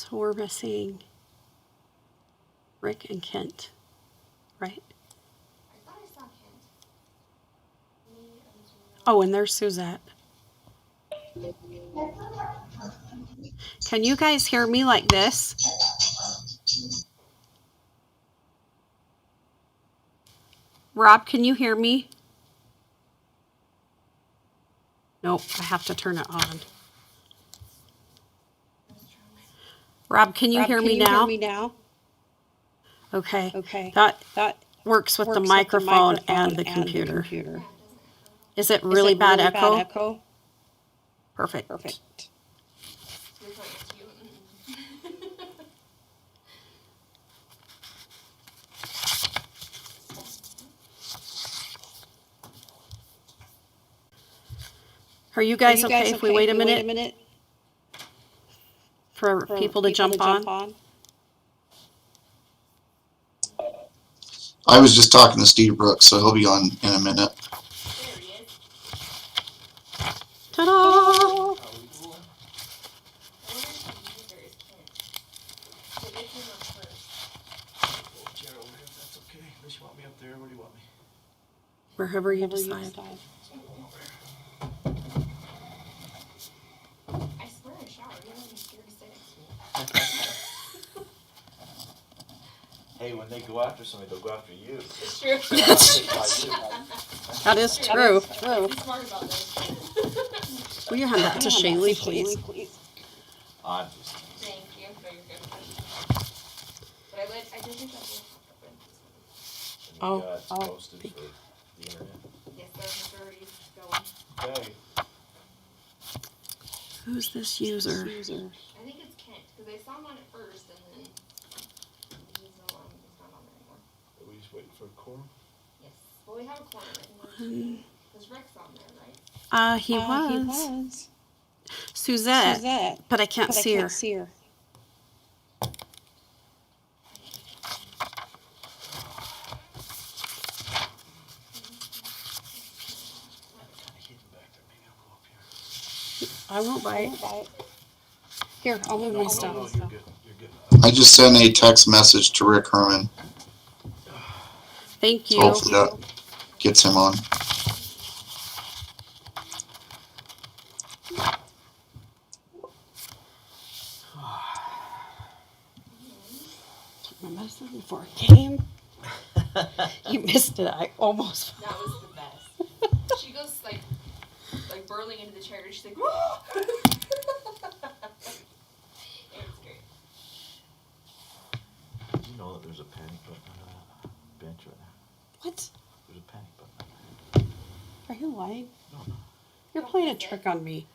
So we're missing Rick and Kent, right? I thought I saw Kent. Oh, and there's Suzette. Can you guys hear me like this? Rob, can you hear me? Nope, I have to turn it on. Rob, can you hear me now? Okay. That works with the microphone and the computer. Is it really bad echo? Perfect. Are you guys okay if we wait a minute for people to jump on? I was just talking to Steve Brooks, so he'll be on in a minute. There he is. Ta-da! I wonder if the user is Kent. So they came up first. Chair over here, if that's okay. Unless you want me up there, where do you want me? Wherever you decide. I swear I showered. You don't be scared to sit next to me. Hey, when they go after somebody, they'll go after you. It's true. That is true. Be smart about this. Will you hand that to Shaylee, please? I'm just. Thank you. No, you're good. But I did think that was And you got posted for the internet. yes, those majorities going. Okay. Who's this user? I think it's Kent, because I saw him on it first, and then he's not on there anymore. Are we just waiting for a quorum? Yes. Well, we have a quorum. Because Rick's on there, right? He was. Suzette, but I can't see her. I won't bite. Here, I'll move my stuff. No, you're good. You're good. I just sent a text message to Rick Herman. Thank you. Hopefully that gets him on. Took my medicine before I came. You missed it. I almost. That was the best. She goes like burling into the chair, and she's like, "Whoa!" It was great. Do you know that there's a panic button on that bench right now? What? There's a panic button. Are you lying? No. You're playing a trick on me.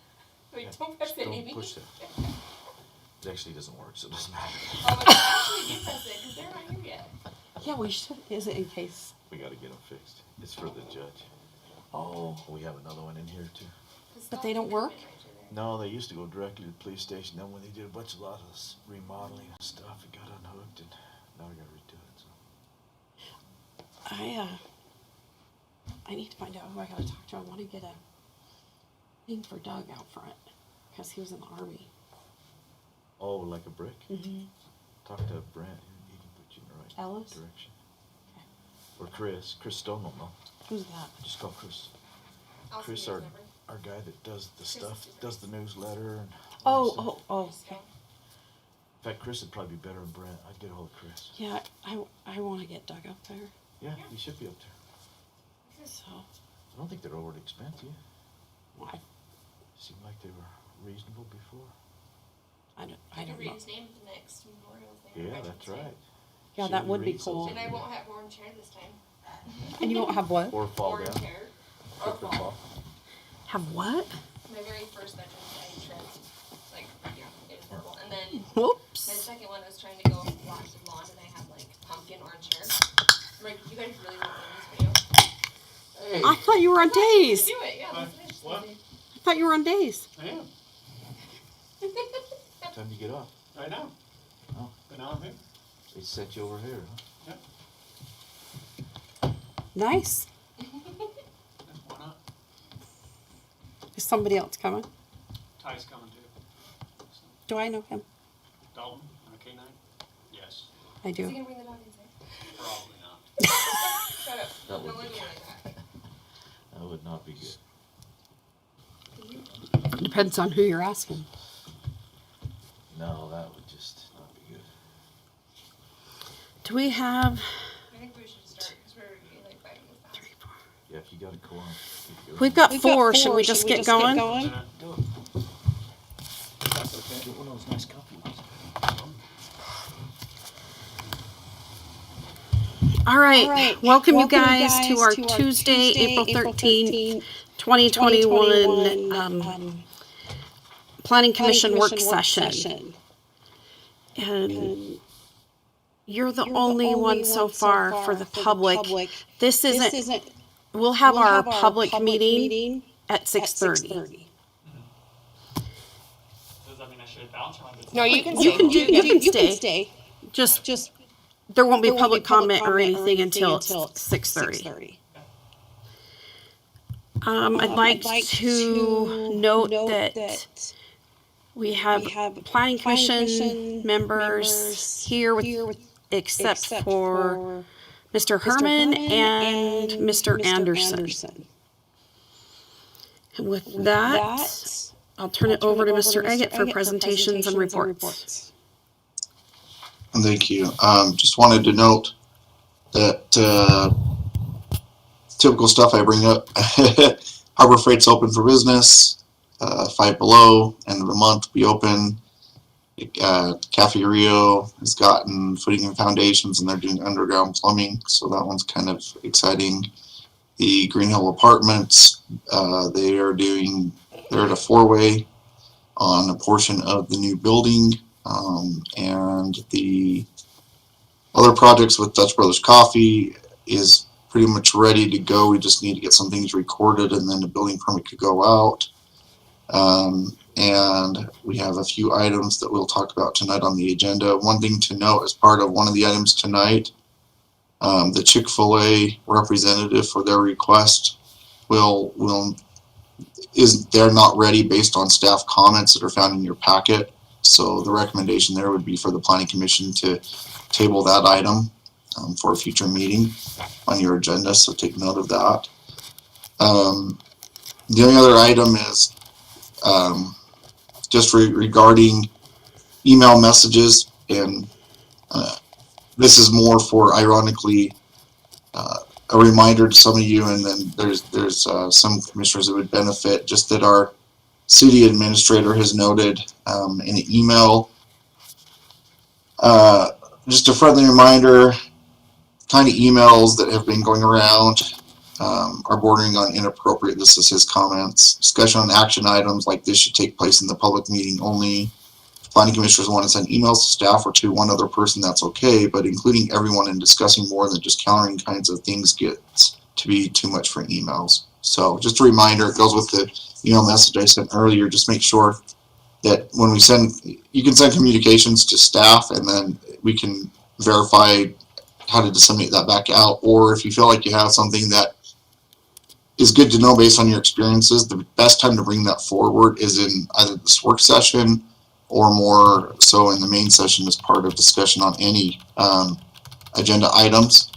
Wait, don't press it, Don't Amy. push it. It actually doesn't work, so it doesn't matter. Oh, but actually do press it, because they're not here yet. Yeah, we should. Is it in case? We gotta get them fixed. It's for the judge. Oh. We have another one in here too. But they don't work? No, they used to go directly to the police station. Then when they did a lot of remodeling and stuff, it got unhooked, and now we gotta redo it. So. I need to find out who I gotta talk to. I want to get a thing for Doug out front because he was in the army. Oh, like a brick? Mm-hmm. Talk to Brent. He can put you in the right Ellis? direction. Okay. Or Chris. Chris Stone will know. Who's that? Just call Chris. I'll Chris, see his our number. guy that does the stuff, does the newsletter and Oh, all that stuff. okay. In fact, Chris would probably be better than Brent. I'd get a hold of Chris. Yeah, I want to get Doug up there. Yeah, he should be up there. So, I don't think they're overly expensive. why? Seemed like they were reasonable before. I I can don't read know. his name at the next memorial thing. Yeah, Right, that's his name. right. Yeah, She that would be reads cool. those And I every- won't have orange hair this time. And you won't have what? Or fall Orange down. hair. Or Slip and fall. Have what? My very first veterans I trimmed. Like, yeah, it was horrible. And then my Whoops. second one, I was trying to go blonde and blonde, and I had like pumpkin orange hair. I'm like, you guys really want to know this video? I thought you were on days. Do it, yeah. Let's finish. What? I thought you were on days. I am. What time do you get off? Right now. Oh. But now I'm here. They set you over here, huh? Yep. Nice. Why not? Is somebody else coming? Ty's coming too. So, Do I know him? don't Alton on a K-9? Yes, I Is he do. gonna bring the dog inside? probably not. Shut up. That would Don't look be- at me like that. That would not be good. Depends on who you're asking. No, that would just not be good. Do we have? I think we should start because we're getting like 5 minutes past. Yeah, if you got a quorum, keep it going. We've got four. Should we just get going? Do it. That's okay. Get one of those nice coffee ones. All right. Welcome you guys to our Tuesday, April 13, 2021 Planning Commission work session. And you're the only one so far for the public. This isn't, we'll have our public meeting at 6:30. Does that mean I should bounce or am I good? No, you can You can stay. Just there won't be public comment or anything until it's 6:30. I'd like to note that we have Planning Commission members here with, except for Mr. Herman and Mr. Anderson. And with that, I'll turn it over to Mr. Eggett for presentations and reports. Thank you. Just wanted to note that typical stuff I bring up. Harbor Freight's open for business. Five Below, end of the month, be open. Cafe Rio has gotten footing and foundations, and they're doing underground plumbing, so that one's kind of exciting. The Green Hill Apartments, they're at a four-way on a portion of the new building, and the other projects with Dutch Brothers Coffee is pretty much ready to go. We just need to get some things recorded, and then the building permit could go out. And we have a few items that we'll talk about tonight on the agenda. One thing to note as part of one of the items tonight, the Chick-Fil-A representative for their request they're not ready based on staff comments that are found in your packet. So the recommendation there would be for the Planning Commission to table that item for a future meeting on your agenda, so take note of that. The only other item is just regarding email messages, and this is more for, ironically, a reminder to some of you, and then there's some commissioners that would benefit, just that our city administrator has noted in an email, just a friendly reminder, kind of emails that have been going around are bordering on inappropriate. This is his comments. Discussion on action items like this should take place in the public meeting only. If planning commissioners want to send emails to staff or to one other person, that's okay, but including everyone in discussing more than just countering kinds of things gets to be too much for emails. So just a reminder, it goes with the email message I sent earlier. Just make sure that when we send, you can send communications to staff, and then we can verify how to disseminate that back out. Or if you feel like you have something that is good to know based on your experiences, the best time to bring that forward is in either this work session or more so in the main session as part of discussion on any agenda items,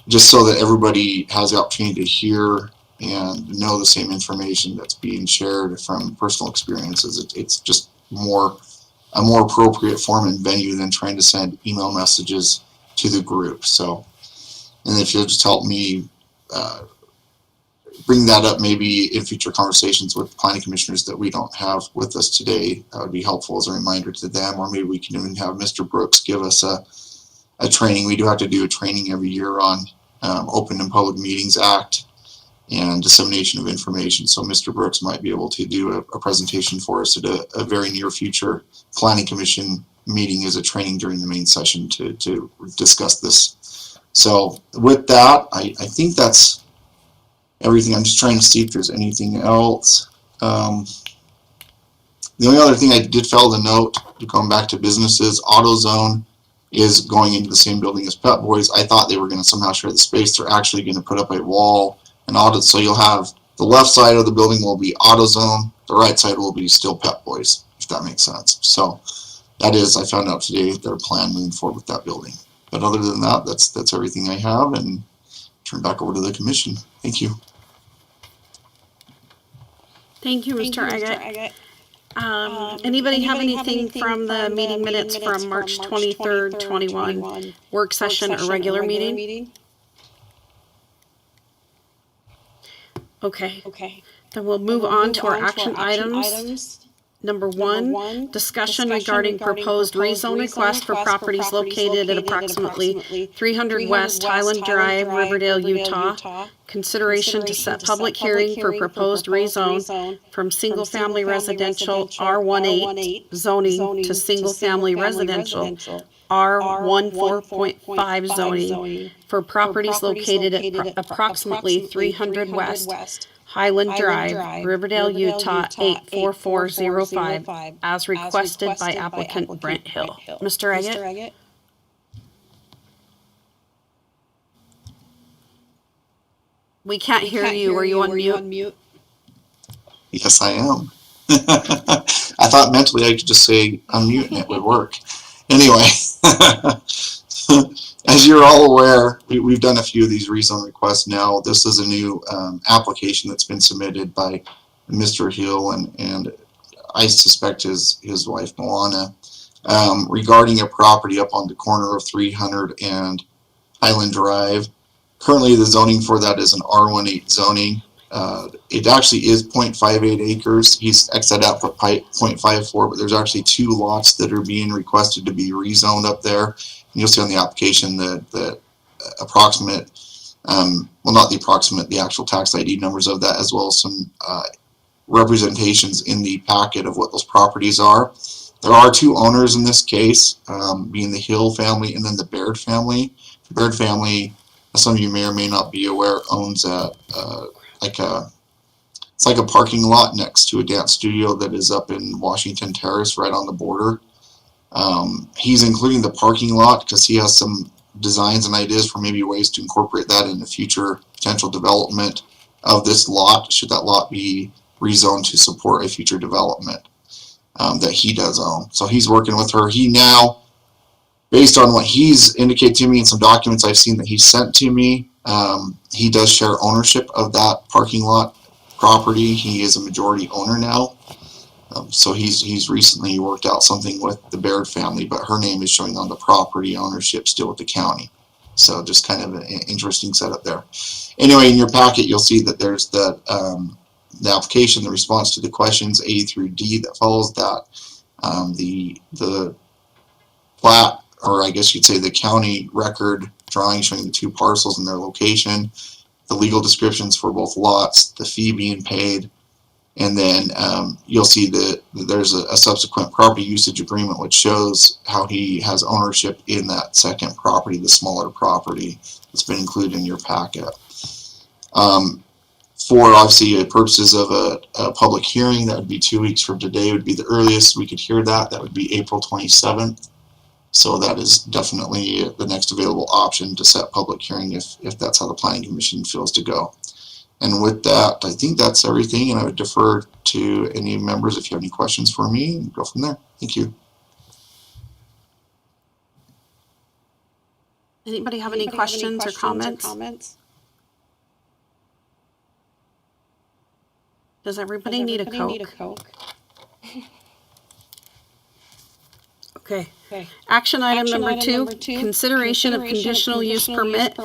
just so that everybody has the opportunity to hear and know the same information that's being shared from personal experiences. It's just a more appropriate form and venue than trying to send email messages to the group. So, and if you'll just help me bring that up maybe in future conversations with planning commissioners that we don't have with us today, that would be helpful as a reminder to them. Or maybe we can even have Mr. Brooks give us a training. We do have to do a training every year on Open and Public Meetings Act and dissemination of information. So Mr. Brooks might be able to do a presentation for us at a very near future planning commission meeting as a training during the main session to discuss this. So with that, I think that's everything. I'm just trying to see if there's anything else. The only other thing I did fail to note, going back to businesses, AutoZone is going into the same building as Pep Boys. I thought they were going to somehow share the space. They're actually going to put up a wall and audit, so you'll have the left side of the building will be AutoZone, the right side will be still Pep Boys, if that makes sense. So that is, I found out today their plan moving forward with that building. But other than that, that's everything I have, and turn back over to the commission. Thank you. Thank you, Mr. Agate. Anybody have anything from the meeting minutes from March 23rd, 21, work session or regular meeting? Okay. Then we'll move on to our action items. Number one, discussion regarding proposed rezone request for properties located at approximately 300 West Highland Drive, Riverdale, Utah. Consideration to set public hearing for proposed rezone from single-family residential R18 zoning to single-family residential R14.5 zoning for properties located at approximately 300 West Highland Drive, Riverdale, Utah 84405, as requested by applicant Brent Hill. Mr. Agate? We can't hear you. Are you on mute? Yes, I am. I thought mentally I could just say unmute and it would work. Anyway, as you're all aware, we've done a few of these rezone requests now. This is a new application that's been submitted by Mr. Hill and I suspect his wife Moana regarding a property up on the corner of 300 and Highland Drive. Currently, the zoning for that is an R18 zoning. It actually is 0.58 acres. He's X'd that out for 0.54, but there's actually two lots that are being requested to be rezoned up there. And you'll see on the application the approximate, well, not the approximate, the actual tax ID numbers of that, as well as some representations in the packet of what those properties are. There are two owners in this case, being the Hill family and then the Baird family. The Baird family, as some of you may or may not be aware, owns it's like a parking lot next to a dance studio that is up in Washington Terrace, right on the border. He's including the parking lot because he has some designs and ideas for maybe ways to incorporate that in the future potential development of this lot, should that lot be rezoned to support a future development that he does own. So he's working with her. He now, based on what he's indicated to me and some documents I've seen that he sent to me, he does share ownership of that parking lot property. He is a majority owner now. So he's recently worked out something with the Baird family, but her name is showing on the property ownership still with the county. So just kind of an interesting setup there. Anyway, in your packet, you'll see that there's the application, the response to the questions A through D that follows that, the plat, or I guess you'd say the county record drawing showing the two parcels and their location, the legal descriptions for both lots, the fee being paid, and then you'll see that there's a subsequent property usage agreement which shows how he has ownership in that second property, the smaller property that's been included in your packet. For obviously purposes of a public hearing, that would be 2 weeks from today would be the earliest we could hear that. That would be April 27th. So that is definitely the next available option to set public hearing if that's how the Planning Commission feels to go. And with that, I think that's everything, and I would defer to any members if you have any questions for me and go from there. Thank you. Anybody have any questions or comments? Does everybody need a Coke? Okay. Action item number two, consideration of conditional use permit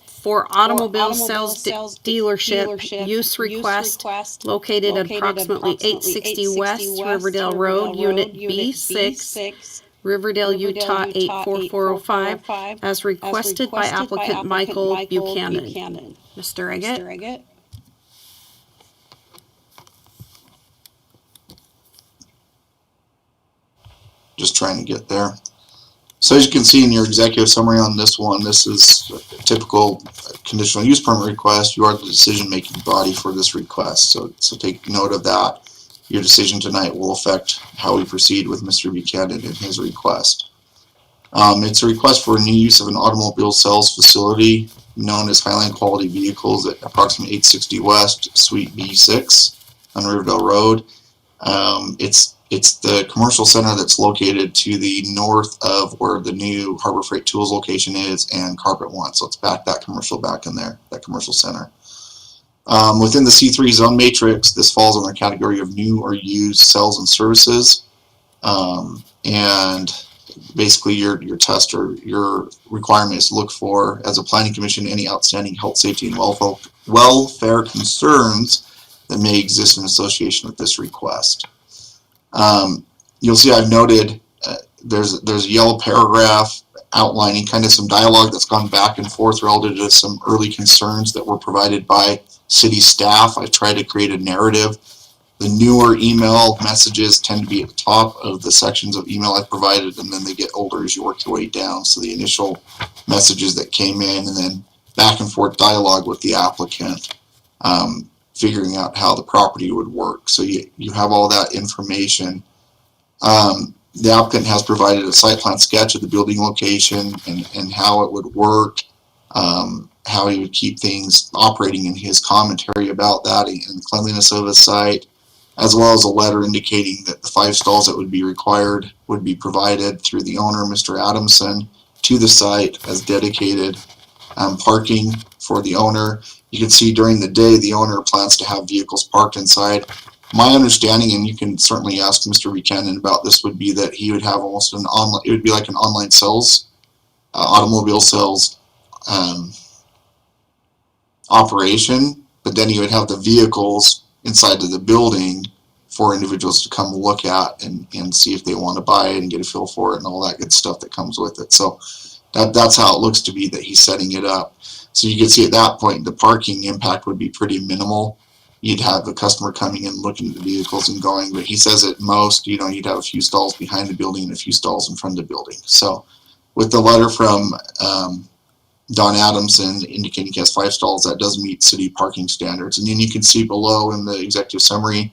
for automobile sales dealership use request located at approximately 860 West Riverdale Road, Unit B6, Riverdale, Utah 84405, as requested by applicant Michael Buchanan. Mr. Agate? Just trying to get there. So as you can see in your executive summary on this one, this is a typical conditional use permit request. You are the decision-making body for this request. So take note of that. Your decision tonight will affect how we proceed with Mr. Buchanan and his request. It's a request for a new use of an automobile sales facility known as Highland Quality Vehicles at approximately 860 West, Suite B6 on Riverdale Road. It's the commercial center that's located to the north of where the new Harbor Freight Tools location is and Carpet One. So it's that commercial back in there, that commercial center. Within the C3 zone matrix, this falls on the category of new or used sales and services. And basically your test or your requirement is to look for, as a planning commission, any outstanding health, safety, and welfare concerns that may exist in association with this request. You'll see I've noted there's a yellow paragraph outlining kind of some dialogue that's gone back and forth relative to some early concerns that were provided by city staff. I tried to create a narrative. The newer email messages tend to be at the top of the sections of email I provided, and then they get older as you work your way down. So the initial messages that came in, and then back and forth dialogue with the applicant, figuring out how the property would work. So you have all that information. The applicant has provided a site plan sketch of the building location and how it would work, how he would keep things operating in his commentary about that and the cleanliness of the site, as well as a letter indicating that the 5 stalls that would be required would be provided through the owner, Mr. Adamson, to the site as dedicated parking for the owner. You can see during the day the owner plans to have vehicles parked inside. My understanding, and you can certainly ask Mr. Buchanan about this, would be that he would have almost an online, it would be like an online sales, automobile sales operation, but then he would have the vehicles inside of the building for individuals to come look at and see if they want to buy it and get a feel for it and all that good stuff that comes with it. So that's how it looks to be that he's setting it up. So you can see at that point the parking impact would be pretty minimal. You'd have the customer coming in looking at the vehicles and going, but he says at most, you'd have a few stalls behind the building and a few stalls in front of the building. So with the letter from Don Adamson indicating he has 5 stalls, that does meet city parking standards. And then you can see below in the executive summary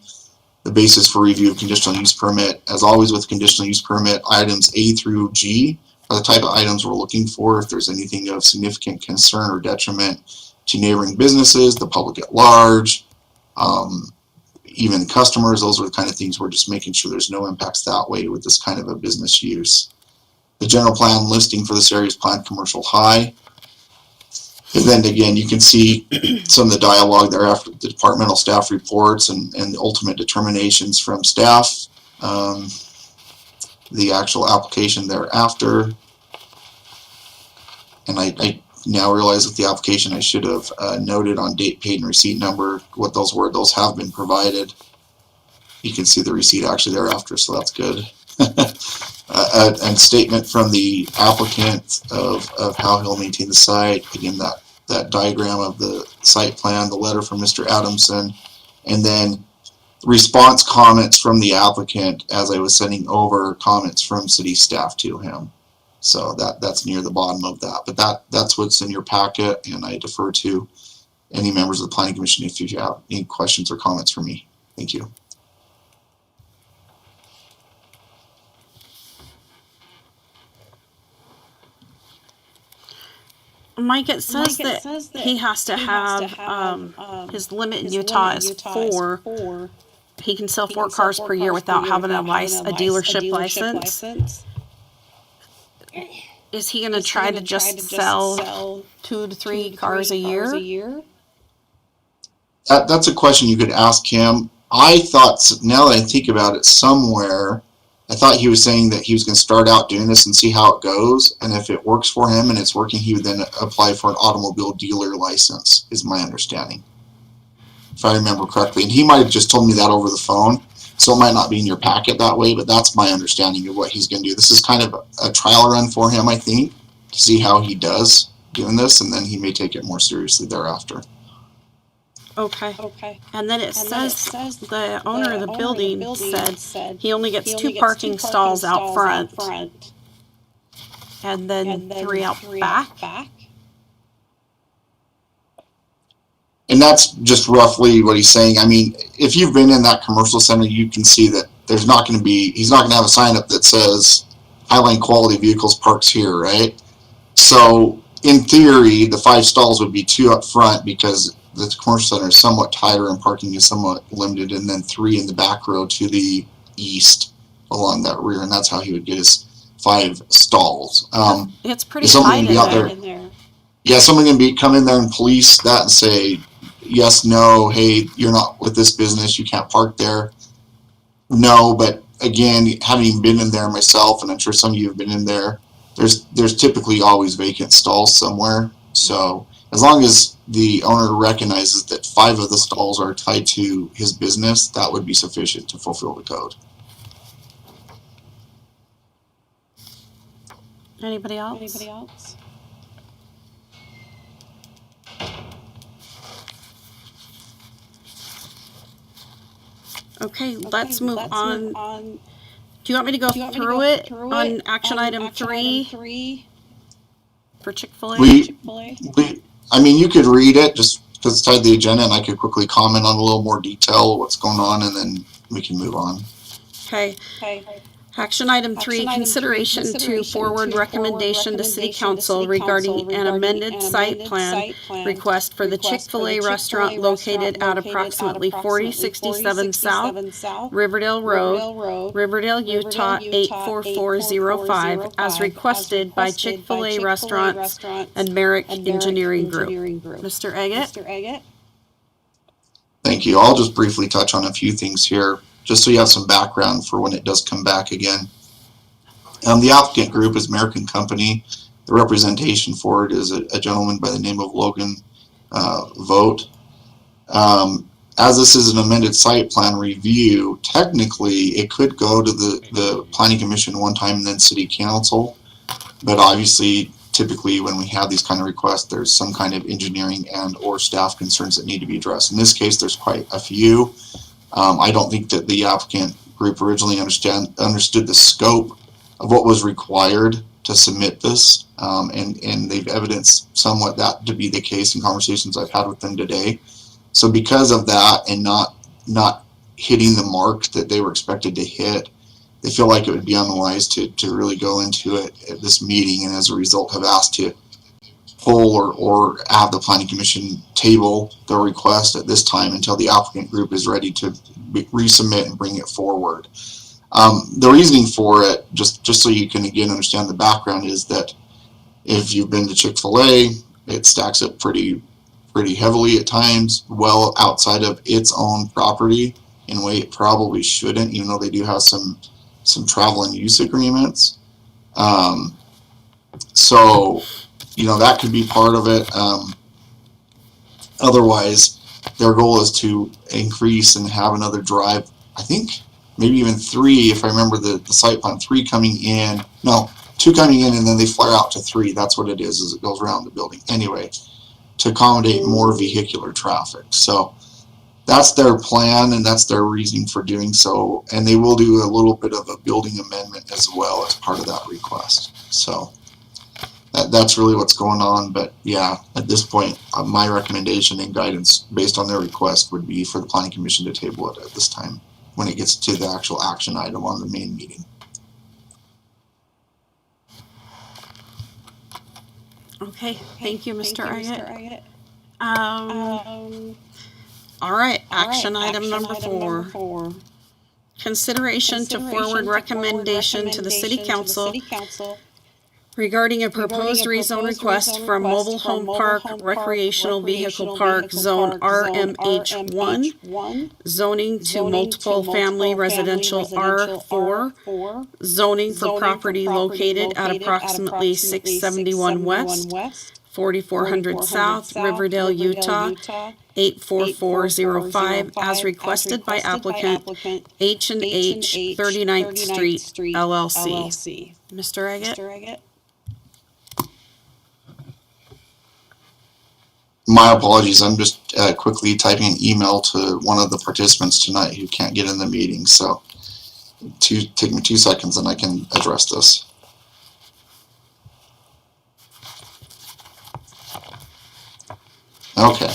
the basis for review of conditional use permit. As always with conditional use permit, items A through G are the type of items we're looking for. If there's anything of significant concern or detriment to neighboring businesses, the public at large, even customers, those are the kind of things we're just making sure there's no impacts that way with this kind of a business use. The general plan listing for this area is planned commercial high. And then again, you can see some of the dialogue there after the departmental staff reports and the ultimate determinations from staff, the actual application thereafter. And I now realize with the application I should have noted on date paid and receipt number what those were. Those have been provided. You can see the receipt actually thereafter, so that's good. And statement from the applicant of how he'll maintain the site. Again, that diagram of the site plan, the letter from Mr. Adamson, and then response comments from the applicant as I was sending over comments from city staff to him. So that's near the bottom of that. But that's what's in your packet, and I defer to any members of the Planning Commission if you have any questions or comments for me. Thank you. Mike, it says that he has to have his limit in Utah is 4. He can sell 4 cars per year without having a dealership license. Is he going to try to just sell 2 to 3 cars a year? That's a question you could ask him. I thought, now that I think about it, somewhere I thought he was saying that he was going to start out doing this and see how it goes, and if it works for him and it's working, he would then apply for an automobile dealer license, is my understanding, if I remember correctly. And he might have just told me that over the phone, so it might not be in your packet that way, but that's my understanding of what he's going to do. This is kind of a trial run for him, I think, to see how he does doing this, and then he may take it more seriously thereafter. Okay. And then it says the owner of the building said he only gets 2 parking stalls out front and then 3 out back. And that's just roughly what he's saying. I mean, if you've been in that commercial center, you can see that he's not going to have a sign up that says Highline Quality Vehicles Parks Here, right? So in theory, the 5 stalls would be 2 up front because the commercial center is somewhat tighter and parking is somewhat limited, and then 3 in the back row to the east. along that rear, and that's how he would get his 5 stalls. It's pretty is someone tight gonna be out in there? there. Yeah, someone can come in there and police that and say, yes, no, hey, you're not with this business, you can't park there. No, but again, having been in there myself, and I'm sure some of you have been in there, there's typically always vacant stalls somewhere. So as long as the owner recognizes that 5 of the stalls are tied to his business, that would be sufficient to fulfill the code. Anybody else? Okay, let's move on. Do you want me to go through it on action item 3 for Chick-fil-A? I mean, you could read it just because it's tied to the agenda, and I could quickly comment on a little more detail what's going on, and then we can move on. Okay. Action item 3, consideration to forward recommendation to City Council regarding an amended site plan request for the Chick-fil-A restaurant located at approximately 4067 South Riverdale Road, Riverdale, Utah 84405, as requested by Chick-fil-A Restaurants and Merrick Engineering Group. Mr. Eggett? Thank you. I'll just briefly touch on a few things here, just so you have some background for when it does come back again. The applicant group is American Company. The representation for it is a gentleman by the name of Logan Vogt. As this is an amended site plan review, technically it could go to the Planning Commission one time and then City Council. But obviously, typically when we have these kind of requests, there's some kind of engineering and or staff concerns that need to be addressed. In this case, there's quite a few. I don't think that the applicant group originally understood the scope of what was required to submit this, and they've evidenced somewhat that to be the case in conversations I've had with them today. So because of that and not hitting the mark that they were expected to hit, they feel like it would be unwise to really go into it at this meeting, and as a result have asked to pull or have the Planning Commission table their request at this time until the applicant group is ready to resubmit and bring it forward. The reasoning for it, just so you can again understand the background, is that if you've been to Chick-fil-A, it stacks up pretty heavily at times, well outside of its own property in a way it probably shouldn't, even though they do have some travel and use agreements. So that could be part of it. Otherwise, their goal is to increase and have another drive. I think maybe even 3, if I remember the site plan, 3 coming in. No, 2 coming in, and then they flare out to 3. That's what it is it goes around the building. Anyway, to accommodate more vehicular traffic. So that's their plan, and that's their reasoning for doing so. And they will do a little bit of a building amendment as well as part of that request. So that's really what's going on. But yeah, at this point, my recommendation and guidance based on their request would be for the Planning Commission to table it at this time when it gets to the actual action item on the main meeting. Okay, thank you, Mr. Eggett. All right, action item number 4. Consideration to forward recommendation to the City Council regarding a proposed rezone request from Mobile Home Park Recreational Vehicle Park Zone RMH1, zoning to multiple family residential R4, zoning for property located at approximately 671 West, 4400 South, Riverdale, Utah, 84405, as requested by applicant H&H 39th Street, LLC. Mr. Eggett? My apologies. I'm just quickly typing an email to one of the participants tonight who can't get in the meeting. So take me 2 seconds and I can address this. Okay,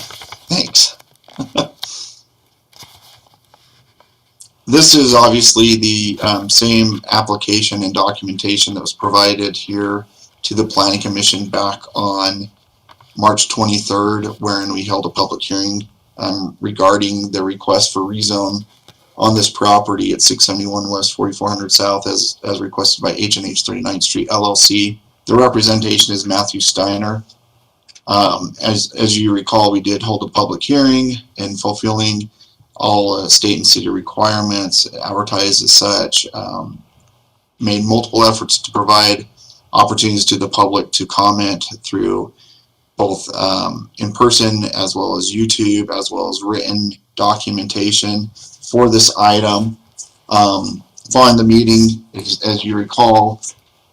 thanks. This is obviously the same application and documentation that was provided here to the Planning Commission back on March 23rd, wherein we held a public hearing regarding the request for rezone on this property at 671 West 4400 South as requested by H&H 39th Street LLC. The representation is Matthew Steiner. As you recall, we did hold a public hearing in fulfilling all state and city requirements, advertised as such, made multiple efforts to provide opportunities to the public to comment through both in person as well as YouTube, as well as written documentation for this item. Following the meeting, as you recall,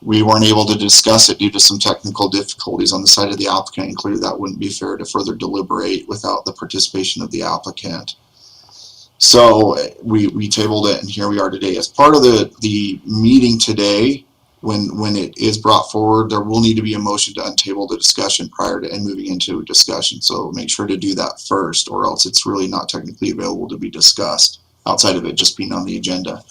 we weren't able to discuss it due to some technical difficulties on the side of the applicant, and clearly that wouldn't be fair to further deliberate without the participation of the applicant. So we tabled it, and here we are today. As part of the meeting today, when it is brought forward, there will need to be a motion to untable the discussion prior to and moving into a discussion. So make sure to do that first, or else it's really not technically available to be discussed outside of it just being on the agenda.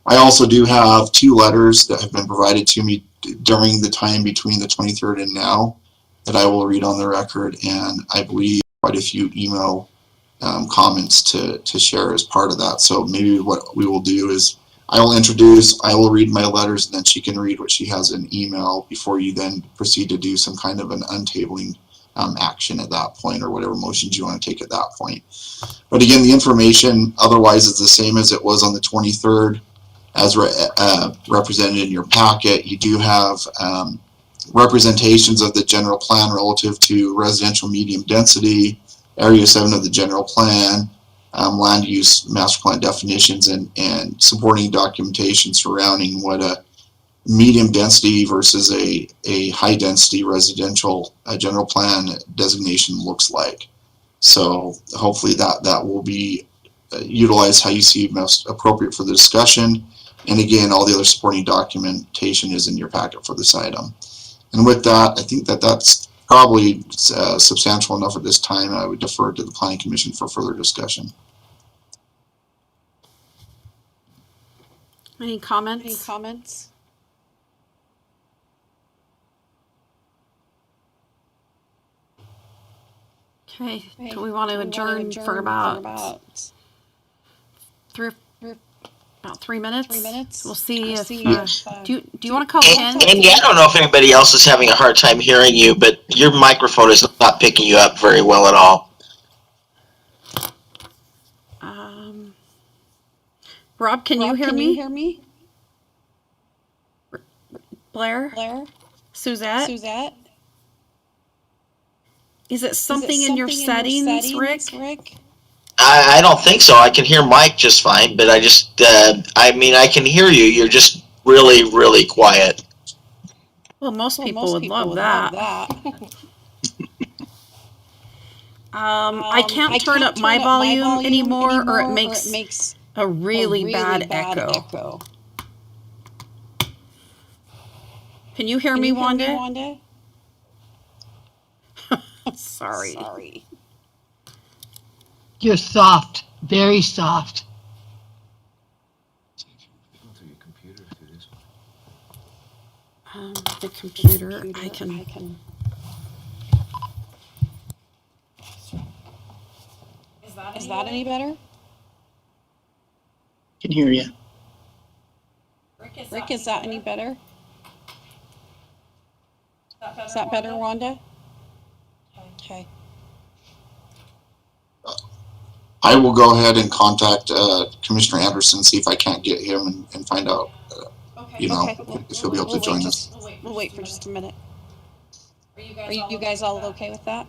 I also do have 2 letters that have been provided to me during the time between the 23rd and now that I will read on the record, and I believe quite a few email comments to share as part of that. So maybe what we will do is I will read my letters, and then she can read what she has in email before you then proceed to do some kind of an untabling action at that point, or whatever motions you want to take at that point. But again, the information otherwise is the same as it was on the 23rd, as represented in your packet. You do have representations of the general plan relative to residential medium density, Area 7 of the general plan, land use master plan definitions, and supporting documentation surrounding what a medium density versus a high density residential general plan designation looks like. So hopefully that will be utilized how you see most appropriate for the discussion. And again, all the other supporting documentation is in your packet for this item. And with that, I think that's probably substantial enough at this time. I would defer to the Planning Commission for further discussion. Any comments? Okay, do we want to adjourn for about 3 minutes? We'll see if, do you want to call Ken? Andy, I don't know if anybody else is having a hard time hearing you, but your microphone is not picking you up very well at all. Rob, can you hear me? Blair? Suzette? Is it something in your settings, Rick? I don't think so. I can hear Mike just fine, but I just, I can hear you. You're just really, really quiet. Well, most people would love that. I can't turn up my volume anymore, or it makes a really bad echo. Can you hear me, Wanda? Sorry. You're soft, very soft. Go through your computer through this one. The computer, I can. Is that any better? Can hear you. Rick, is that any better? Is that better, Wanda? Okay. I will go ahead and contact Commissioner Anderson, see if I can't get him and find out, if he'll be able to join us. We'll wait for just a minute. Are you guys all okay with that?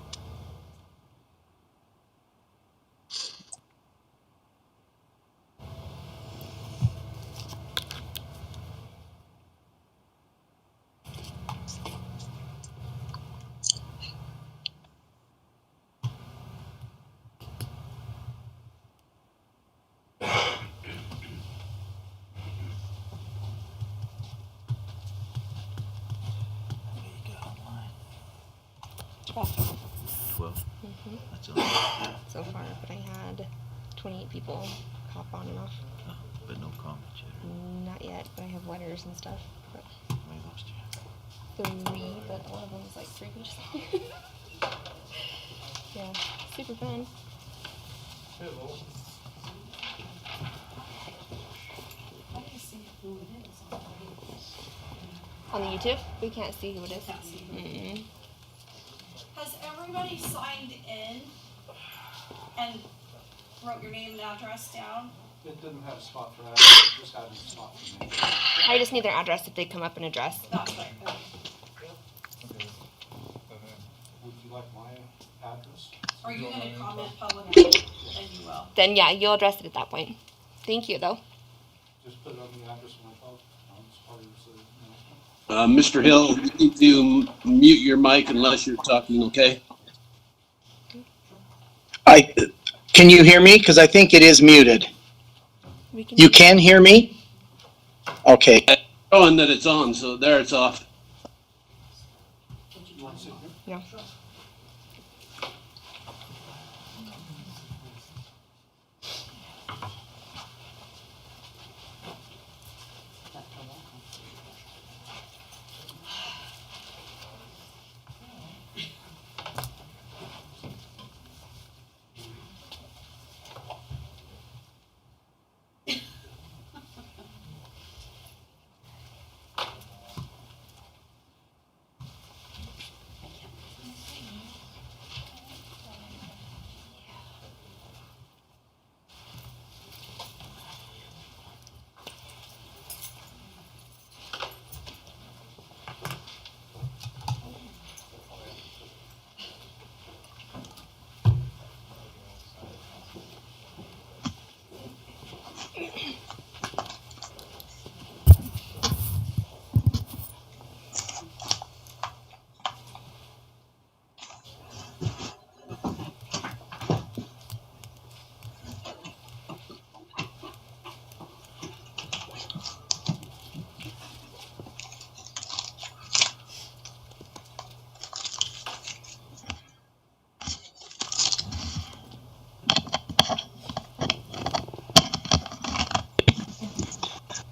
What do you got online? 12? That's all. So far, but I had 28 people hop on and off. Oh, but no comments yet. Not yet, but I have letters and stuff. But I lost you. 3, but one of them is like 3 pages long. Yeah, super fun. On the YouTube? We can't see who it is. Mm-mm. Has everybody signed in and wrote your name and address down? It didn't have a spot for address, it just had a spot for me. I just need their address if they come up and address. That's right. Okay. Would you like my address? Are you gonna comment publicly? Then you will. Then yeah, you'll address it at that point. Thank you though. Just put it on the address on my phone. It's part of the city. Mr. Hill, you need to mute your mic unless you're talking, okay? Can you hear me? Because I think it is muted. You can hear me? Okay. Showing that it's on, so there it's off. You want to sit here? No.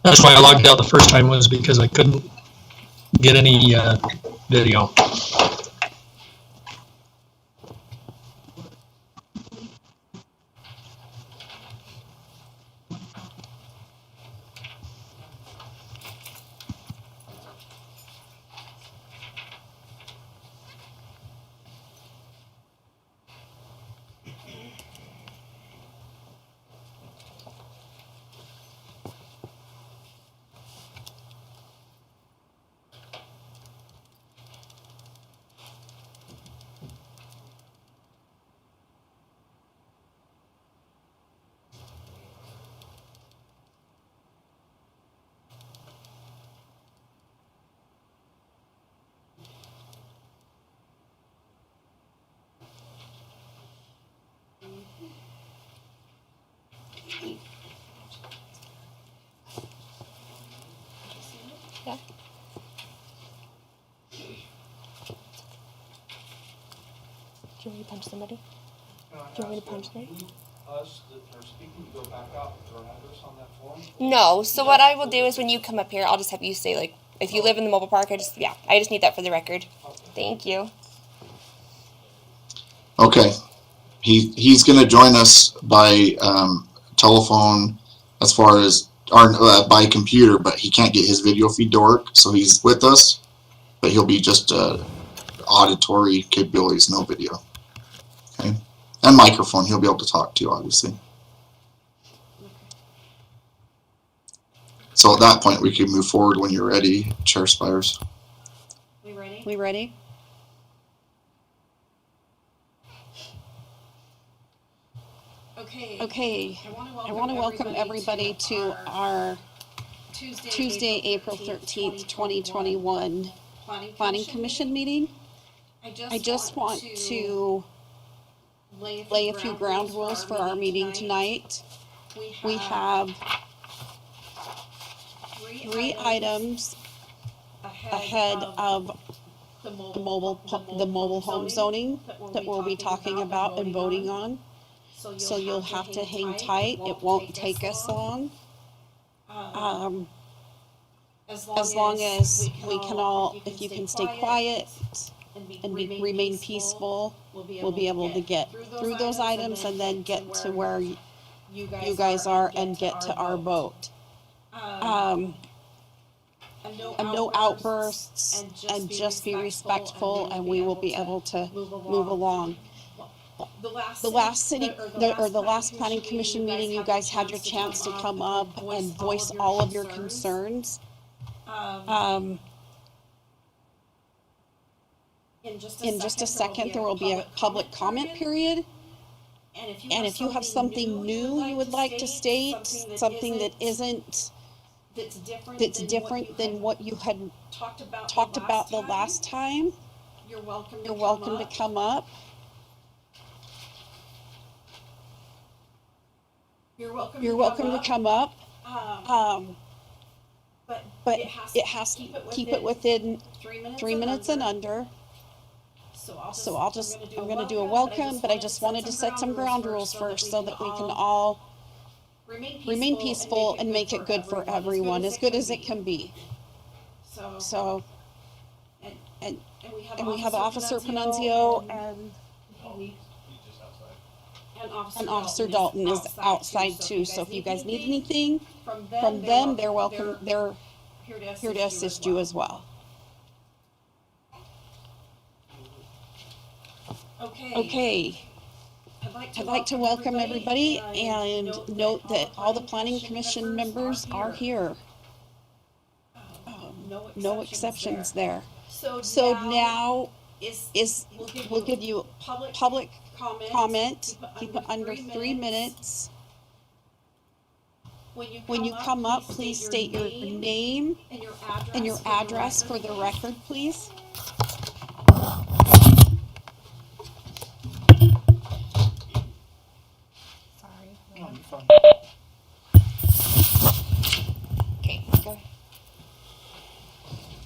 That's why I logged out the first time, was because I couldn't get any video. Yeah. Do you want me to punch somebody? Do you want me to punch somebody? Us that are speaking, go back out with our address on that form? No. So what I will do is when you come up here, I'll just have you say like, if you live in the mobile park, I just need that for the record. Thank you. Okay. He's going to join us by telephone as far as by computer, but he can't get his video feed to work, so he's with us, but he'll be just auditory capabilities, no video. Okay, and microphone. He'll be able to talk to, obviously. So at that point, we can move forward when you're ready, Chair Spires. We ready? Okay. I want to welcome everybody to our Tuesday, April 13th, 2021 Planning Commission meeting. I just want to lay a few ground rules for our meeting tonight. We have 3 items ahead of the mobile home zoning that we'll be talking about and voting on. So you'll have to hang tight. It won't take us long. As long as we can all, if you can stay quiet and remain peaceful, we'll be able to get through those items and then get to where you guys are and get to our vote. And no outbursts, and just be respectful, and we will be able to move along. The last the last planning commission meeting, you guys had your chance to come up and voice all of your concerns. In just a second, there will be a public comment period. And if you have something new you would like to state, something that that's different than what you had talked about the last time, you're welcome to come up. You're welcome to come up. But it has to keep it within 3 minutes and under. So I'm going to do a welcome, but I just wanted to set some ground rules first so that we can all remain peaceful and make it good for everyone, as good as it can be. So, and we have Officer Panunzio and Officer Dalton is outside too. So if you guys need anything from them, they're welcome. They're here to assist you as well. Okay. I'd like to welcome everybody and note that all the Planning Commission members are here. No exceptions there. So now we'll give you public comment. Keep it under 3 minutes. When you come up, please state your name and your address for the record, please. Okay, go ahead.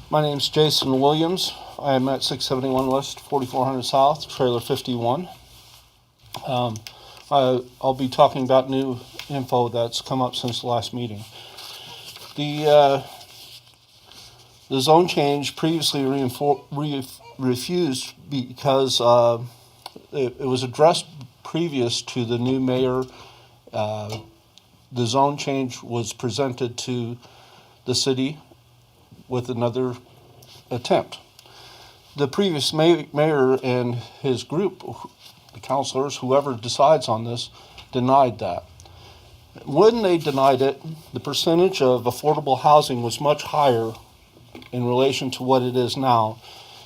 My name's Jason Williams. I'm at 671 West, 4400 South, trailer 51. I'll be talking about new info that's come up since the last meeting. The zone change previously refused because it was addressed previous to the new mayor. The zone change was presented to the city with another attempt. The previous mayor and his group, the councilors, whoever decides on this, denied that. When they denied it, the percentage of affordable housing was much higher in relation to what it is now,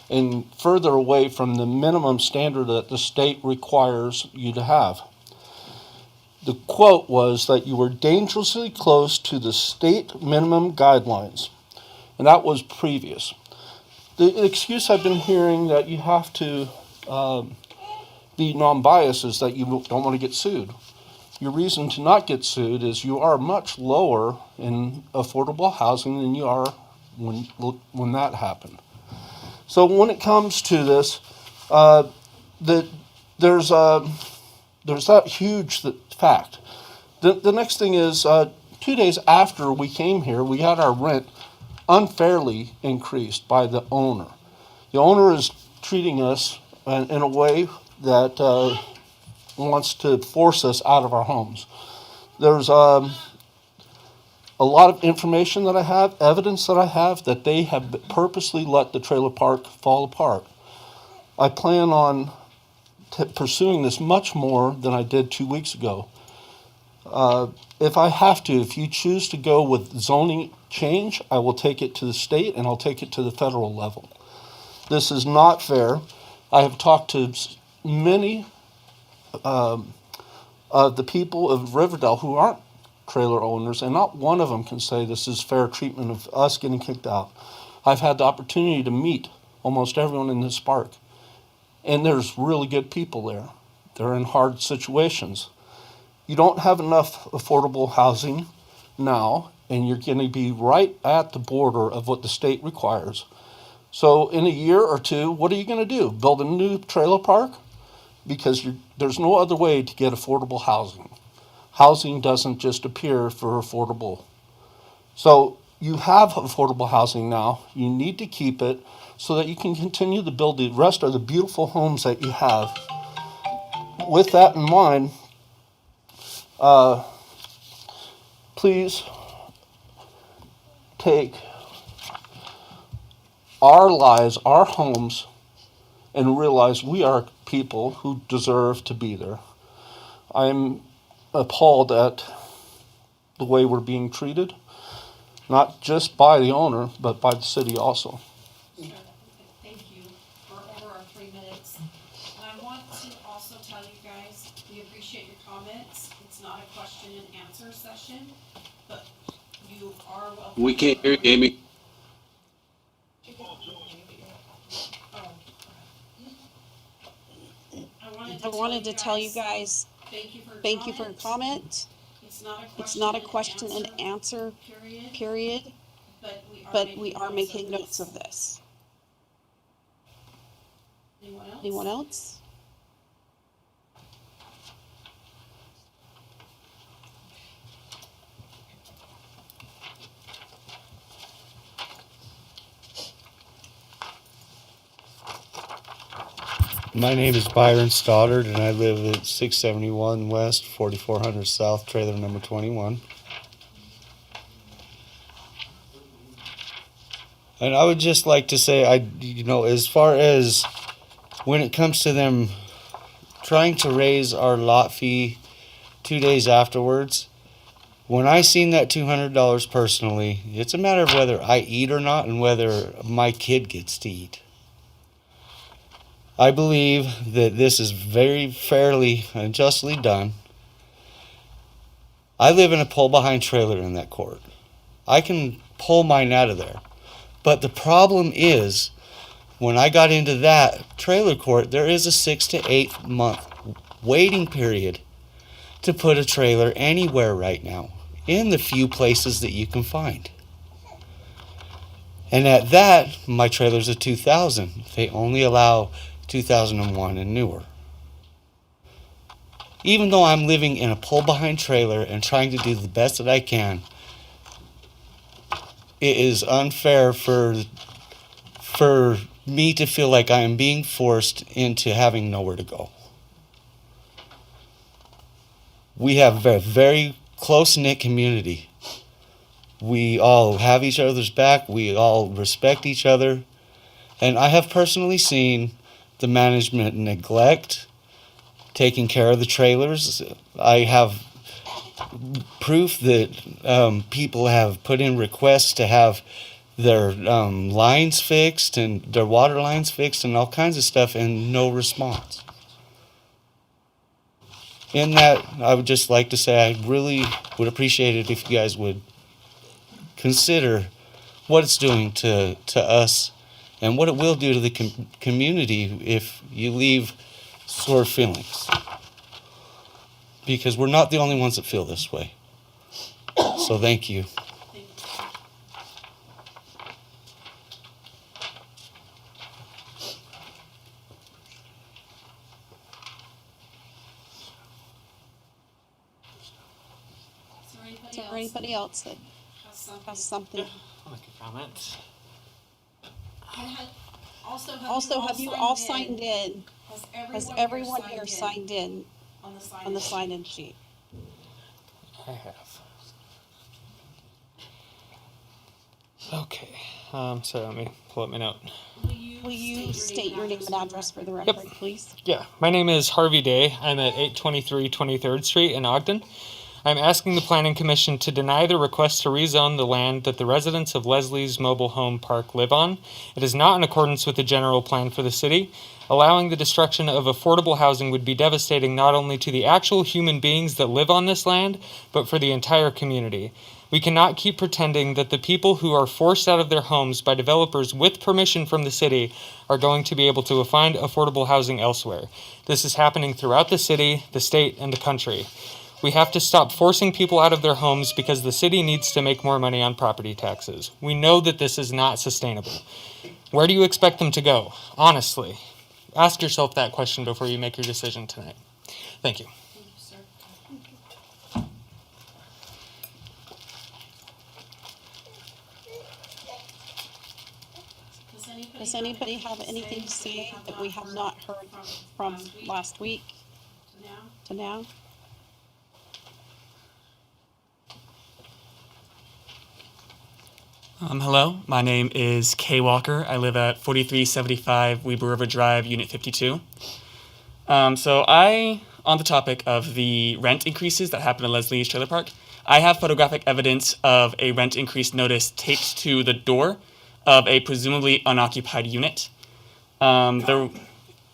and further away from the minimum standard that the state requires you to have. The quote was that you were dangerously close to the state minimum guidelines, and that was previous. The excuse I've been hearing that you have to be non-biased is that you don't want to get sued. Your reason to not get sued is you are much lower in affordable housing than you are when that happened. So when it comes to this, there's that huge fact. The next thing is 2 days after we came here, we had our rent unfairly increased by the owner. The owner is treating us in a way that wants to force us out of our homes. There's a lot of information that I have, evidence that I have, that they have purposely let the trailer park fall apart. I plan on pursuing this much more than I did 2 weeks ago. If I have to, if you choose to go with zoning change, I will take it to the state and I'll take it to the federal level. This is not fair. I have talked to many of the people of Riverdale who aren't trailer owners, and not one of them can say this is fair treatment of us getting kicked out. I've had the opportunity to meet almost everyone in this park, and there's really good people there. They're in hard situations. You don't have enough affordable housing now, and you're going to be right at the border of what the state requires. So in a year or two, what are you going to do? Build a new trailer park? Because there's no other way to get affordable housing. Housing doesn't just appear for affordable. So you have affordable housing now. You need to keep it so that you can continue to build the rest of the beautiful homes that you have. With that in mind, please take our lives, our homes, and realize we are people who deserve to be there. I'm appalled at the way we're being treated, not just by the owner, but by the city also. Thank you. We're over our 3 minutes. And I want to also tell you guys, we appreciate your comments. It's not a question and answer session, but you are welcome. We can't hear you, Amy. I wanted to tell you guys, thank you for your comment. It's not a question and answer period, but we are making notes of this. Anyone else? My name is Byron Stoddard, and I live at 671 West, 4400 South, trailer number 21. And I would just like to say, as far as when it comes to them trying to raise our lot fee 2 days afterwards, when I seen that $200 personally, it's a matter of whether I eat or not and whether my kid gets to eat. I believe that this is very fairly and justly done. I live in a pull-behind trailer in that court. I can pull mine out of there. But the problem is, when I got into that trailer court, there is a 6 to 8 month waiting period to put a trailer anywhere right now, in the few places that you can find. And at that, my trailer's a 2000. They only allow 2001 and newer. Even though I'm living in a pull-behind trailer and trying to do the best that I can, it is unfair for me to feel like I am being forced into having nowhere to go. We have a very close-knit community. We all have each other's back. We all respect each other. And I have personally seen the management neglect taking care of the trailers. I have proof that people have put in requests to have their lines fixed and their water lines fixed and all kinds of stuff, and no response. In that, I would just like to say I really would appreciate it if you guys would consider what it's doing to us and what it will do to the community if you leave sore feelings. Because we're not the only ones that feel this way. So thank you. Is there anybody else that has something? I'll make a comment. Also, have you all signed in? Has everyone here signed in on the sign-in sheet? I have. Okay. So let me pull up my note. Will you state your name and address for the record, please? Yeah, my name is Harvey Day. I'm at 823 23rd Street in Ogden. I'm asking the Planning Commission to deny the request to rezone the land that the residents of Leslie's Mobile Home Park live on. It is not in accordance with the general plan for the city. Allowing the destruction of affordable housing would be devastating not only to the actual human beings that live on this land, but for the entire community. We cannot keep pretending that the people who are forced out of their homes by developers with permission from the city are going to be able to find affordable housing elsewhere. This is happening throughout the city, the state, and the country. We have to stop forcing people out of their homes because the city needs to make more money on property taxes. We know that this is not sustainable. Where do you expect them to go? Honestly, ask yourself that question before you make your decision tonight. Thank you. Does anybody have anything to say that we have not heard from last week to now? Hello, my name is Kay Walker. I live at 4375 Weber River Drive, Unit 52. On the topic of the rent increases that happened in Leslie's trailer park, I have photographic evidence of a rent increase notice taped to the door of a presumably unoccupied unit. They're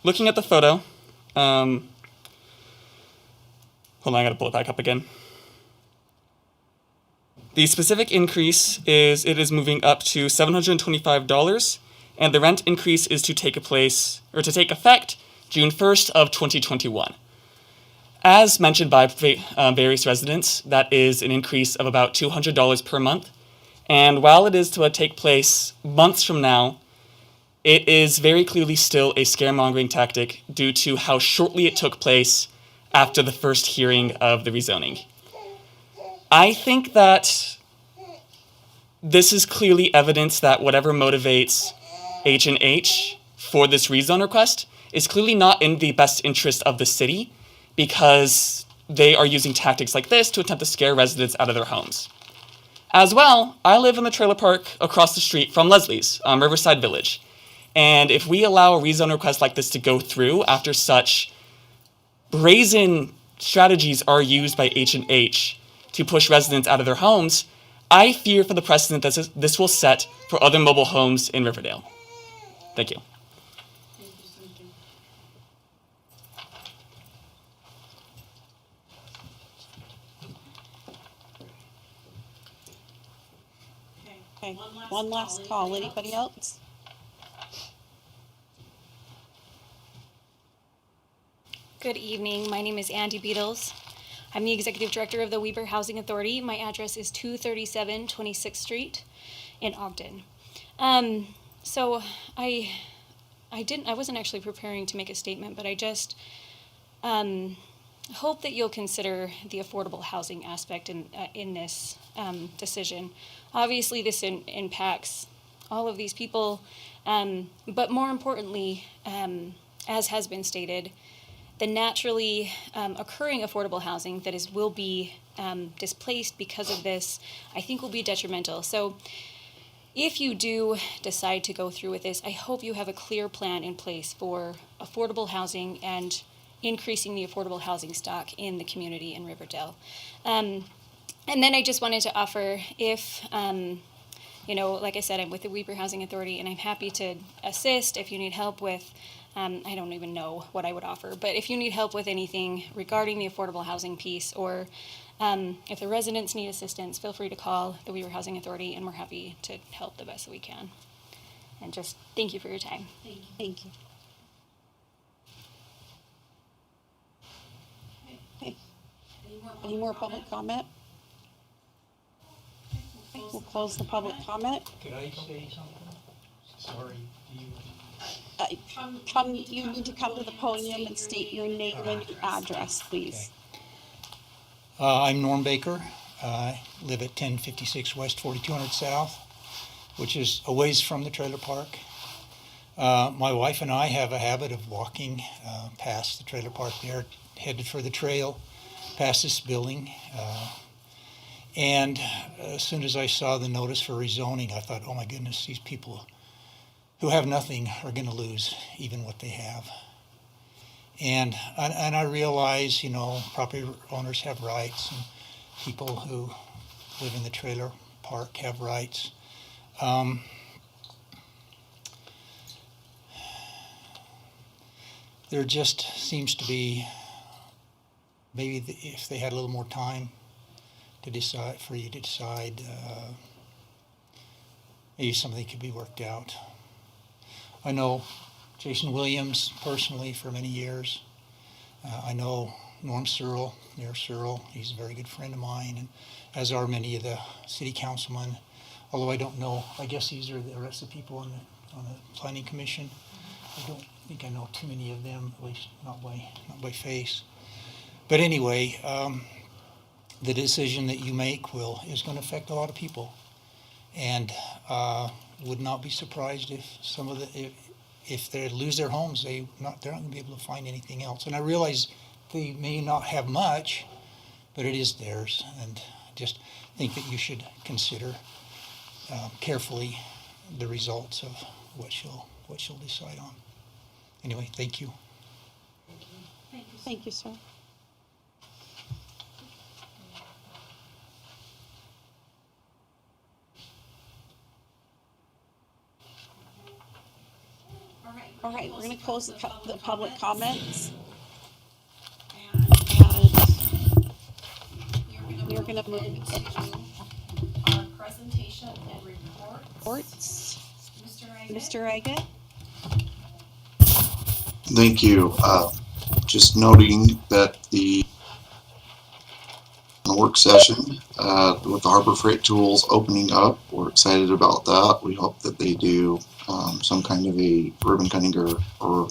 looking at the photo. Hold on, I gotta pull it back up again. The specific increase is it is moving up to $725, and the rent increase is to take effect June 1st of 2021. As mentioned by various residents, that is an increase of about $200 per month. And while it is to take place months from now, it is very clearly still a scaremongering tactic due to how shortly it took place after the first hearing of the rezoning. I think that this is clearly evidence that whatever motivates H&H for this rezone request is clearly not in the best interest of the city, because they are using tactics like this to attempt to scare residents out of their homes. As well, I live in the trailer park across the street from Leslie's, Riverside Village. And if we allow a rezone request like this to go through after such brazen strategies are used by H&H to push residents out of their homes, I fear for the precedent that this will set for other mobile homes in Riverdale. Thank you. Okay, one last call. Anybody else? Good evening. My name is Andy Beatles. I'm the Executive Director of the Weber Housing Authority. My address is 237 26th Street in Ogden. So I wasn't actually preparing to make a statement, but I just hope that you'll consider the affordable housing aspect in this decision. Obviously, this impacts all of these people, but more importantly, as has been stated, the naturally occurring affordable housing that will be displaced because of this, I think will be detrimental. So if you do decide to go through with this, I hope you have a clear plan in place for affordable housing and increasing the affordable housing stock in the community in Riverdale. And then I just wanted to offer, if, like I said, I'm with the Weber Housing Authority, and I'm happy to assist if you need help with, I don't even know what I would offer, but if you need help with anything regarding the affordable housing piece, or if the residents need assistance, feel free to call the Weber Housing Authority, and we're happy to help the best that we can. And just thank you for your time. Thank you. Okay. Any more public comment? Okay, we'll close the public comment. Could I say something? Sorry, do you? You need to come to the podium and state your name and your address, please. I'm Norm Baker. I live at 1056 West 4200 South, which is a ways from the trailer park. My wife and I have a habit of walking past the trailer park there, headed for the trail, past this building. And as soon as I saw the notice for rezoning, I thought, oh my goodness, these people who have nothing are going to lose even what they have. And I realize, property owners have rights, and people who live in the trailer park have rights. There just seems to be, maybe if they had a little more time to decide, for you to decide, maybe something could be worked out. I know Jason Williams personally for many years. I know Norm Searle, Mayor Searle. He's a very good friend of mine, and as are many of the city councilmen. Although I don't know, I guess these are the rest of the people on the planning commission. I don't think I know too many of them, at least not by face. But anyway, the decision that you make is going to affect a lot of people, and would not be surprised if if they lose their homes, they're not going to be able to find anything else. And I realize they may not have much, but it is theirs, and just think that you should consider carefully the results of what she'll decide on. Anyway, thank you. Thank you, sir. All right, we're going to close the public comments. And you're going to move to Our presentation and reports. Mr. Agate. Thank you. Just noting that the work session with the Harbor Freight Tools opening up, we're excited about that. We hope that they do some kind of a ribbon cutting or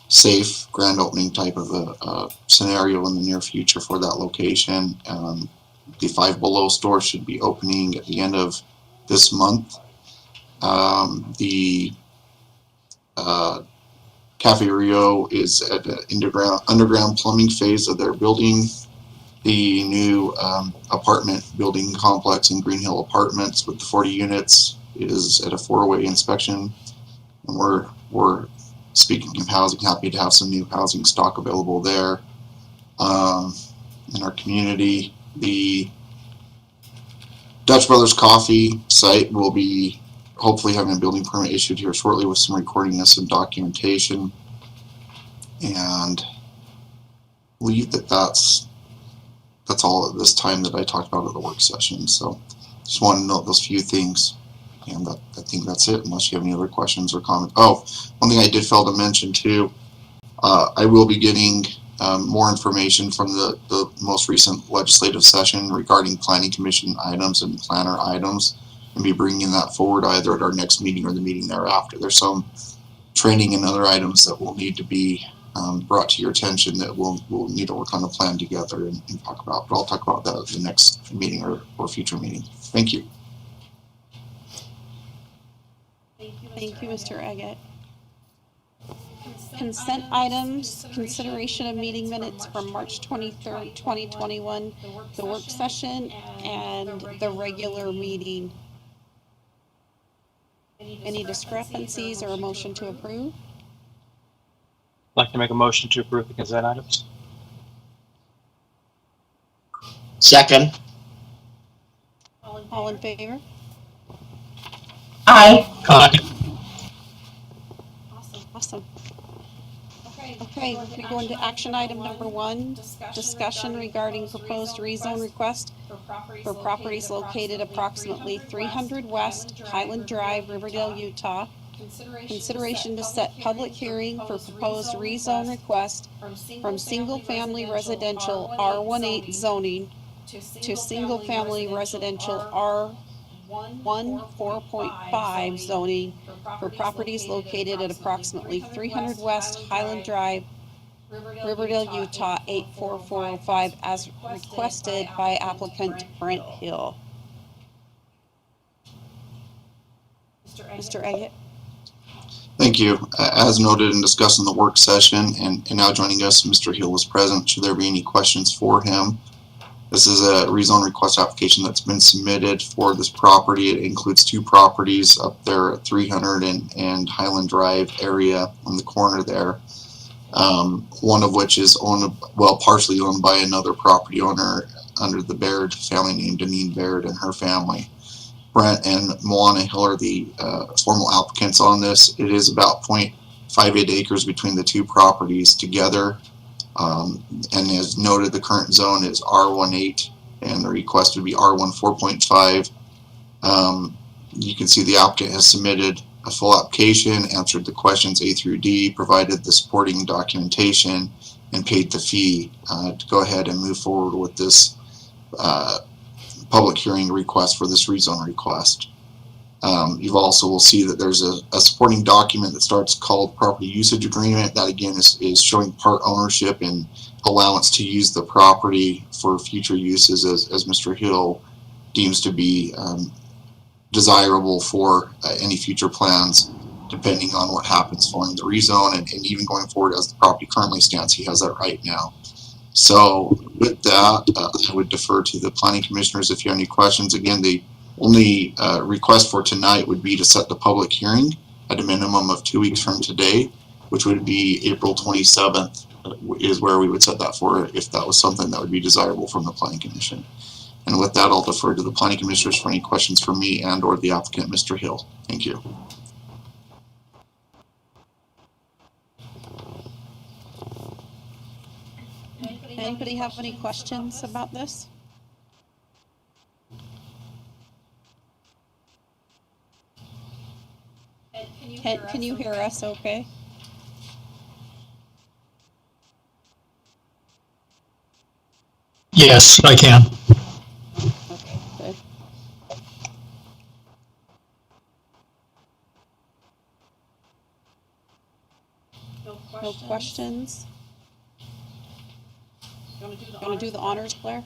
safe grand opening type of a scenario in the near future for that location. The Five Below store should be opening at the end of this month. The Cafe Rio is at the underground plumbing phase of their building. The new apartment building complex in Green Hill Apartments with the 40 units is at a 4-way inspection. And we're speaking of housing, happy to have some new housing stock available there in our community. The Dutch Brothers Coffee site will be hopefully having a building permit issued here shortly with some recording and some documentation. And I believe that's all at this time that I talked about at the work session. So just want to note those few things. And I think that's it, unless you have any other questions or comments. Oh, one thing I did fail to mention too, I will be getting more information from the most recent legislative session regarding planning commission items and planner items, and be bringing that forward either at our next meeting or the meeting thereafter. There's some training and other items that will need to be brought to your attention that we'll need to work on a plan together and talk about. But I'll talk about that at the next meeting or future meeting. Thank you. Thank you, Mr. Agate. Consent items, consideration of meeting minutes from March 23rd, 2021, the work session, and the regular meeting. Any discrepancies or a motion to approve? I'd like to make a motion to approve the consent items. Second. All in favor? Aye. Aye. Awesome. Okay, we're going to go into action item number 1, discussion regarding proposed rezone request for properties located approximately 300 West Highland Drive, Riverdale, Utah. Consideration to set public hearing for proposed rezone request from single-family residential R18 zoning to single-family residential R1 4.5 zoning for properties located at approximately 300 West Highland Drive, Riverdale, Utah 84405 as requested by applicant Brent Hill. Mr. Agate. Thank you. As noted and discussed in the work session, and now joining us, Mr. Hill is present. Should there be any questions for him? This is a rezone request application that's been submitted for this property. It includes 2 properties up there at 300 and Highland Drive area on the corner there. One of which is owned, well, partially owned by another property owner under the Baird family named Deneen Baird and her family. Brent and Moana Hill are the formal applicants on this. It is about 0.58 acres between the 2 properties together. And as noted, the current zone is R18 and the request would be R1 4.5. You can see the applicant has submitted a full application, answered the questions A through D, provided the supporting documentation, and paid the fee to go ahead and move forward with this public hearing request for this rezone request. You also will see that there's a supporting document that starts called property usage agreement. That again is showing part ownership and allowance to use the property for future uses as Mr. Hill deems to be desirable for any future plans, depending on what happens following the rezone and even going forward as the property currently stands. He has that right now. So with that, I would defer to the planning commissioners if you have any questions. Again, the Only request for tonight would be to set the public hearing at a minimum of 2 weeks from today, which would be April 27th is where we would set that for if that was something that would be desirable from the Planning Commission. And with that, I'll defer to the Planning Commissioners for any questions for me and or the applicant, Mr. Hill. Thank you. Anybody have any questions about this? Can you hear us okay? Yes, I can. Okay, good. No questions? You want to do the honors, Blair?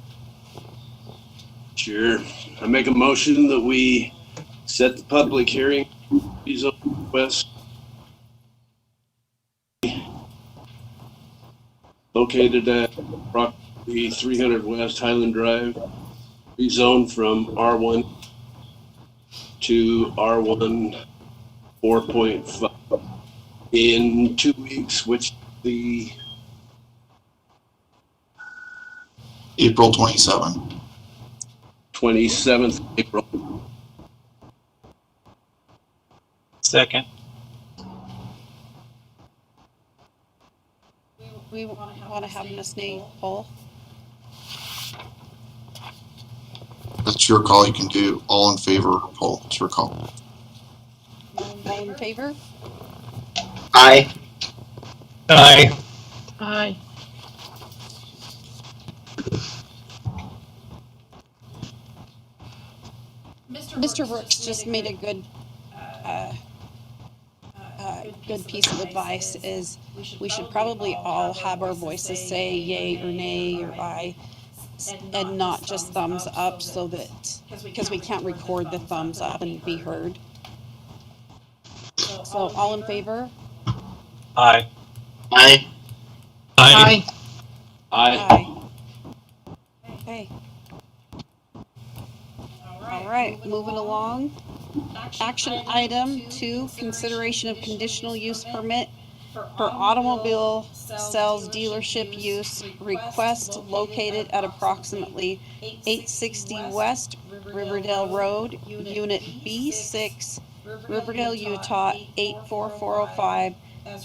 Sure. I make a motion that we set the public hearing West located at approximately 300 West Highland Drive, rezoned from R1 to R1 4.5 in 2 weeks, which the April 27th. 27th April. Second. We want to have Ms. Nate poll. That's your call. You can do all in favor or poll. It's your call. All in favor? Aye. Aye. Aye. Mr. Brooks just made a good good piece of advice is we should probably all have our voices say yay or nay or aye and not just thumbs up so that because we can't record the thumbs up and be heard. So all in favor? Aye. Aye. Aye. Aye. Okay. All right, moving along. Action item 2, consideration of conditional use permit for automobile sales dealership use request located at approximately 860 West Riverdale Road, Unit B6, Riverdale, Utah 84405,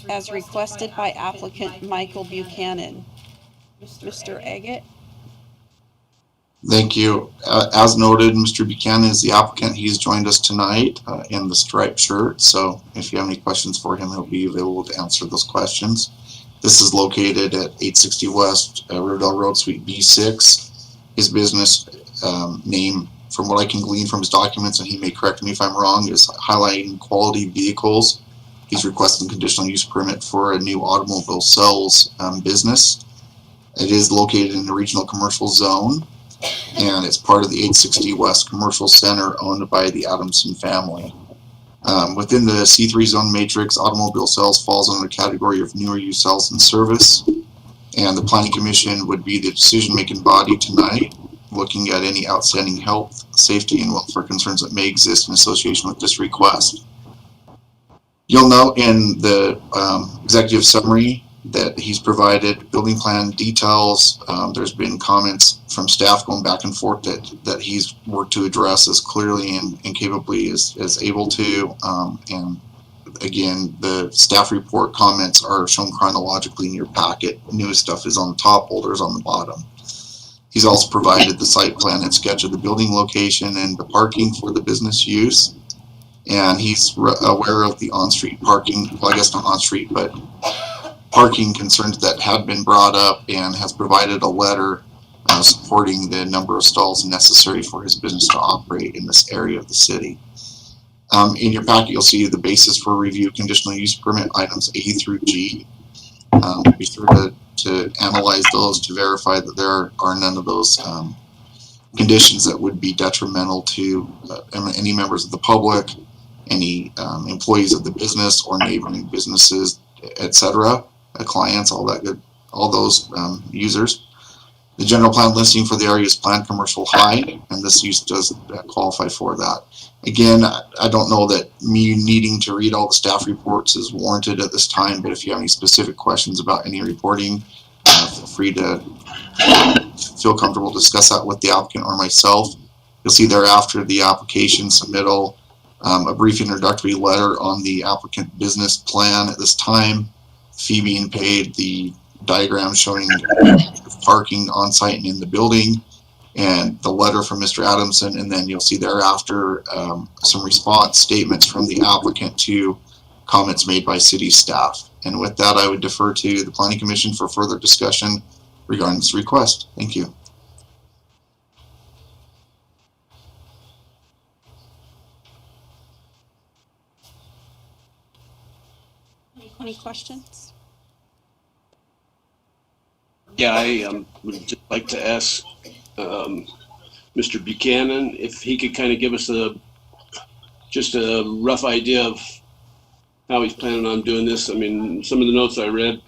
as requested by applicant Michael Buchanan. Mr. Agate? Thank you. As noted, Mr. Buchanan is the applicant. He's joined us tonight in the striped shirt. So if you have any questions for him, he'll be available to answer those questions. This is located at 860 West Riverdale Road, Suite B6. His business name, from what I can glean from his documents, and he may correct me if I'm wrong, is highlighting quality vehicles. He's requesting conditional use permit for a new automobile sales business. It is located in the regional commercial zone, and it's part of the 860 West Commercial Center owned by the Adamson family. Within the C3 zone matrix, automobile sales falls under the category of newer use sales and service, and the Planning Commission would be the decision-making body tonight, looking at any outstanding health, safety, and welfare concerns that may exist in association with this request. You'll note in the executive summary that he's provided building plan details. There's been comments from staff going back and forth that he's worked to address as clearly and capably as able to. And again, the staff report comments are shown chronologically in your packet. Newest stuff is on the top, olders on the bottom. He's also provided the site plan and sketch of the building location and the parking for the business use. And he's aware of the on-street parking, well, I guess not on-street, but parking concerns that had been brought up, and has provided a letter supporting the number of stalls necessary for his business to operate in this area of the city. In your packet, you'll see the basis for review conditional use permit items A through G. Be sure to analyze those to verify that there are none of those conditions that would be detrimental to any members of the public, any employees of the business or neighboring businesses, etc., clients, all that good, all those users. The general plan listing for the area is planned commercial high, and this use does qualify for that. Again, I don't know that me needing to read all the staff reports is warranted at this time, but if you have any specific questions about any reporting, feel free to feel comfortable to discuss that with the applicant or myself. You'll see thereafter the application submittal, a brief introductory letter on the applicant business plan at this time, fee being paid, the diagram showing parking on site and in the building, and the letter from Mr. Adamson, and then you'll see thereafter some response statements from the applicant to comments made by city staff. And with that, I would defer to the Planning Commission for further discussion regarding this request. Thank you. Any questions? Yeah, I would just like to ask Mr. Buchanan if he could kind of give us just a rough idea of how he's planning on doing this. I mean, some of the notes I read,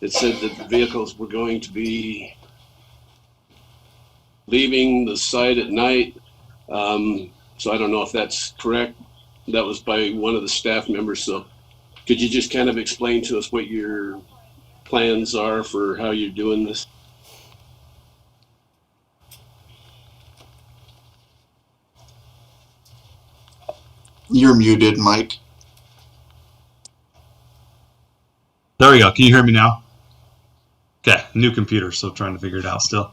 it said that the vehicles were going to be leaving the site at night. So I don't know if that's correct. That was by one of the staff members. So could you just kind of explain to us what your plans are for how you're doing this? You're muted, Mike. There we go. Can you hear me now? Okay, new computer, so trying to figure it out still.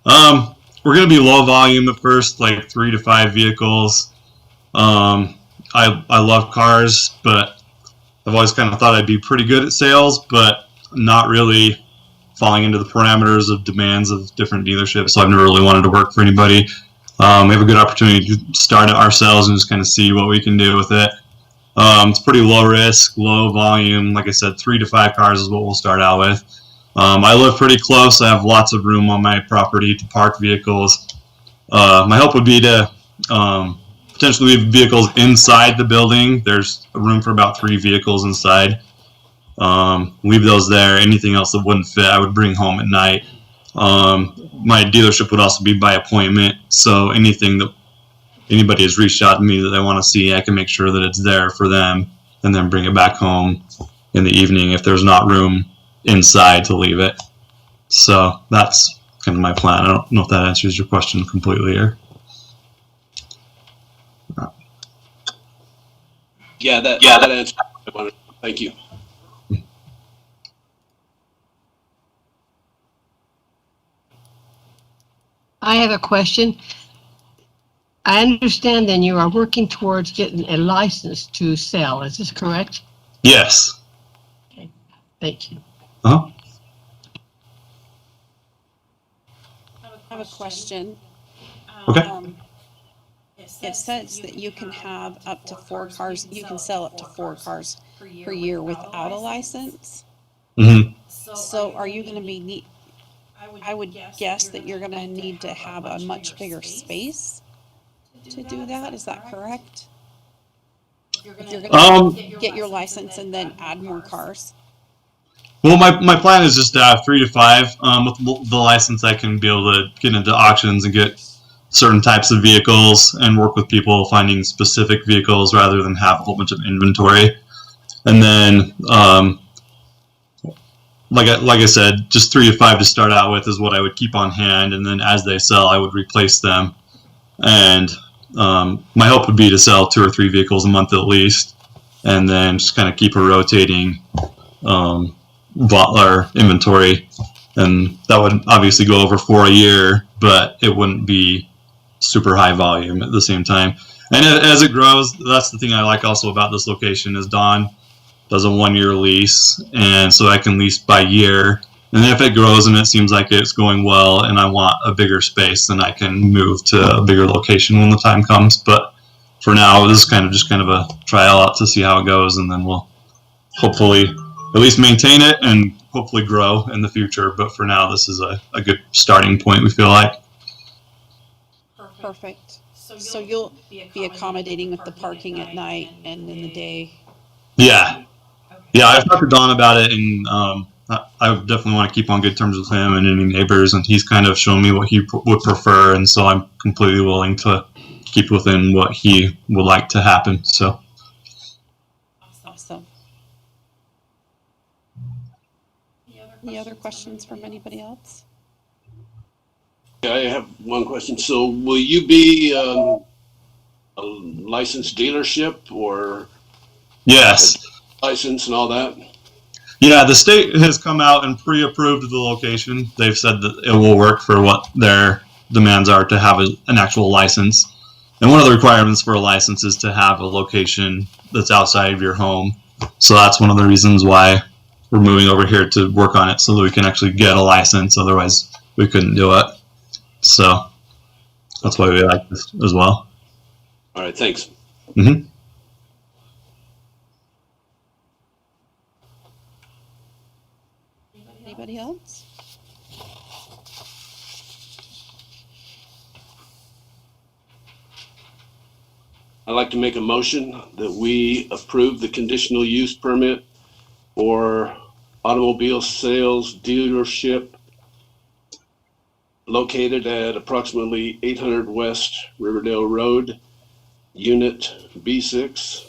We're gonna be low volume at first, like 3 to 5 vehicles. I love cars, but I've always kind of thought I'd be pretty good at sales, but not really falling into the parameters of demands of different dealerships. So I've never really wanted to work for anybody. We have a good opportunity to start it ourselves and just kind of see what we can do with it. It's pretty low risk, low volume. Like I said, 3 to 5 cars is what we'll start out with. I live pretty close. I have lots of room on my property to park vehicles. My hope would be to potentially leave vehicles inside the building. There's room for about 3 vehicles inside. Leave those there. Anything else that wouldn't fit, I would bring home at night. My dealership would also be by appointment, so anything that anybody has reached out to me that they want to see, I can make sure that it's there for them and then bring it back home in the evening if there's not room inside to leave it. So that's kind of my plan. I don't know if that answers your question completely here. Yeah, that answers what I wanted. Thank you. I have a question. I understand then you are working towards getting a license to sell. Is this correct? Yes. Okay. Thank you. Uh-huh. I have a question. Okay. It says that you can have up to 4 cars, you can sell up to 4 cars per year without a license. Mm-hmm. So are you going to be I would guess that you're going to need to have a much bigger space to do that. Is that correct? If you're going to get your license and then add more cars. Well, my plan is just to have 3 to 5. With the license, I can be able to get into auctions and get certain types of vehicles and work with people finding specific vehicles rather than have a whole bunch of inventory. And then, like I said, just 3 to 5 to start out with is what I would keep on hand, and then as they sell, I would replace them. And my hope would be to sell 2 or 3 vehicles a month at least, and then just kind of keep a rotating inventory. And that would obviously go over for a year, but it wouldn't be super high volume at the same time. And as it grows, that's the thing I like also about this location is Don does a 1-year lease, and so I can lease by year. And if it grows and it seems like it's going well and I want a bigger space, then I can move to a bigger location when the time comes. But for now, this is kind of a trial out to see how it goes, and then we'll hopefully at least maintain it and hopefully grow in the future. But for now, this is a good starting point, we feel like. Perfect. So you'll be accommodating with the parking at night and in the day. Yeah. Yeah, I've talked to Don about it, and I definitely want to keep on good terms with him and any neighbors, and he's kind of shown me what he would prefer, and so I'm completely willing to keep within what he would like to happen. So. Awesome. Any other questions from anybody else? I have one question. So will you be a licensed dealership or? Yes. License and all that? Yeah, the state has come out and pre-approved the location. They've said that it will work for what their demands are to have an actual license. And one of the requirements for a license is to have a location that's outside of your home. So that's one of the reasons why we're moving over here to work on it so that we can actually get a license. Otherwise, we couldn't do it. So that's why we like this as well. All right, thanks. Mm-hmm. Anybody else? I'd like to make a motion that we approve the conditional use permit for automobile sales dealership located at approximately 800 West Riverdale Road, Unit B6.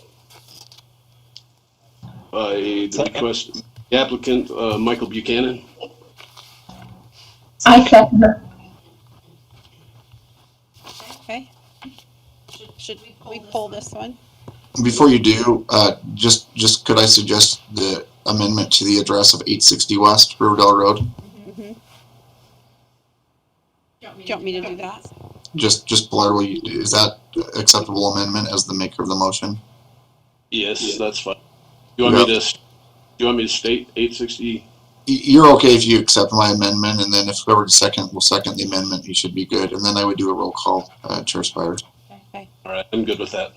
By the request, the applicant, Michael Buchanan. I second it. Okay. Should we pull this one? Before you do, just could I suggest the amendment to the address of 860 West Riverdale Road? Mm-hmm. Do you want me to do that? Just Blair, is that acceptable amendment as the maker of the motion? Yes, that's fine. You want me to state 860? You're okay if you accept my amendment, and then if whoever will second the amendment, he should be good. And then I would do a roll call, Chair Spires. Okay. All right, I'm good with that.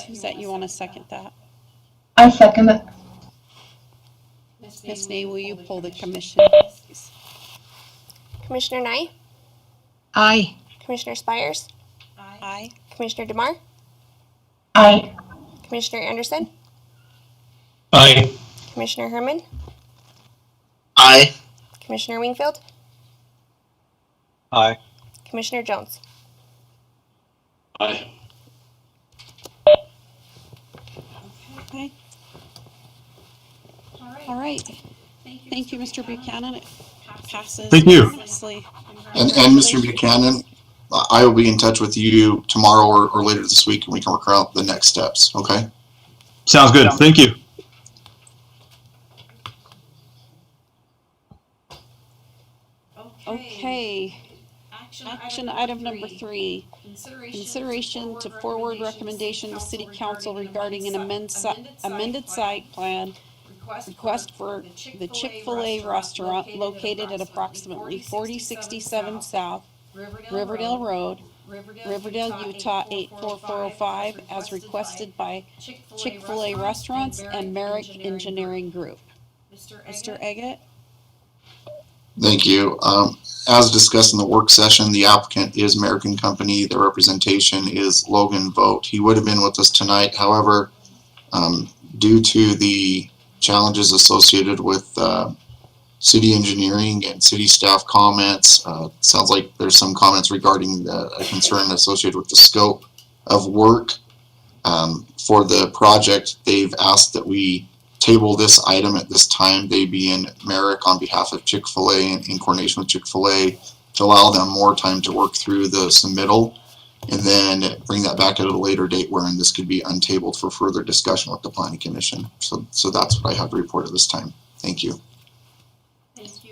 Who's that? You want to second that? I second it. Ms. Nay, will you pull the commission? Commissioner Nye? Aye. Commissioner Spires? Aye. Commissioner DeMar? Aye. Commissioner Anderson? Aye. Commissioner Herman? Aye. Commissioner Wingfield? Aye. Commissioner Jones? Aye. Okay. All right. Thank you, Mr. Buchanan. It passes. Thank you. Unanimously. And Mr. Buchanan, I will be in touch with you tomorrow or later this week, and we can work out the next steps. Okay. Sounds good. Thank you. Okay. Action item number 3. Consideration to forward recommendation to City Council regarding an amended site plan request for the Chick-Fil-A restaurant located at approximately 4067 South Riverdale Road, Riverdale, Utah 84405, as requested by Chick-fil-A Restaurants and Merrick Engineering Group. Mr. Eggett? Thank you. As discussed in the work session, the applicant is American Company. Their representation is Logan Vogt. He would have been with us tonight. However, due to the challenges associated with city engineering and city staff comments, sounds like there's some comments regarding a concern associated with the scope of work for the project. They've asked that we table this item at this time, they being Merrick on behalf of Chick-fil-A and in coordination with Chick-fil-A, to allow them more time to work through the submittal and then bring that back at a later date wherein this could be untabled for further discussion with the Planning Commission. So that's what I have to report at this time. Thank you.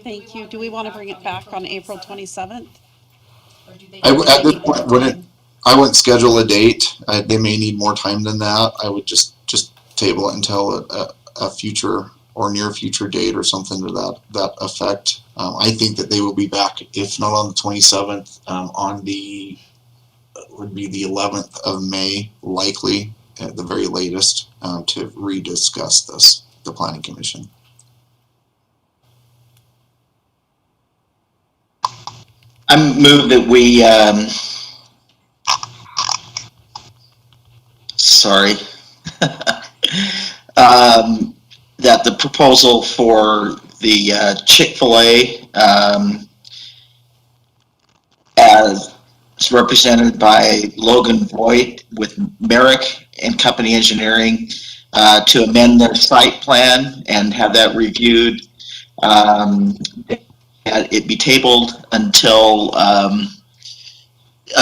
Thank you. Do we want to bring it back on April 27th? At this point, I wouldn't schedule a date. They may need more time than that. I would just table it until a future or near future date or something to that effect. I think that they will be back, if not on the 27th, on would be the 11th of May, likely at the very latest, to rediscuss this, the Planning Commission. I move that we, that the proposal for the Chick-Fil-A, as represented by Logan Voigt with Merrick and Company Engineering, to amend their site plan and have that reviewed, it be tabled until a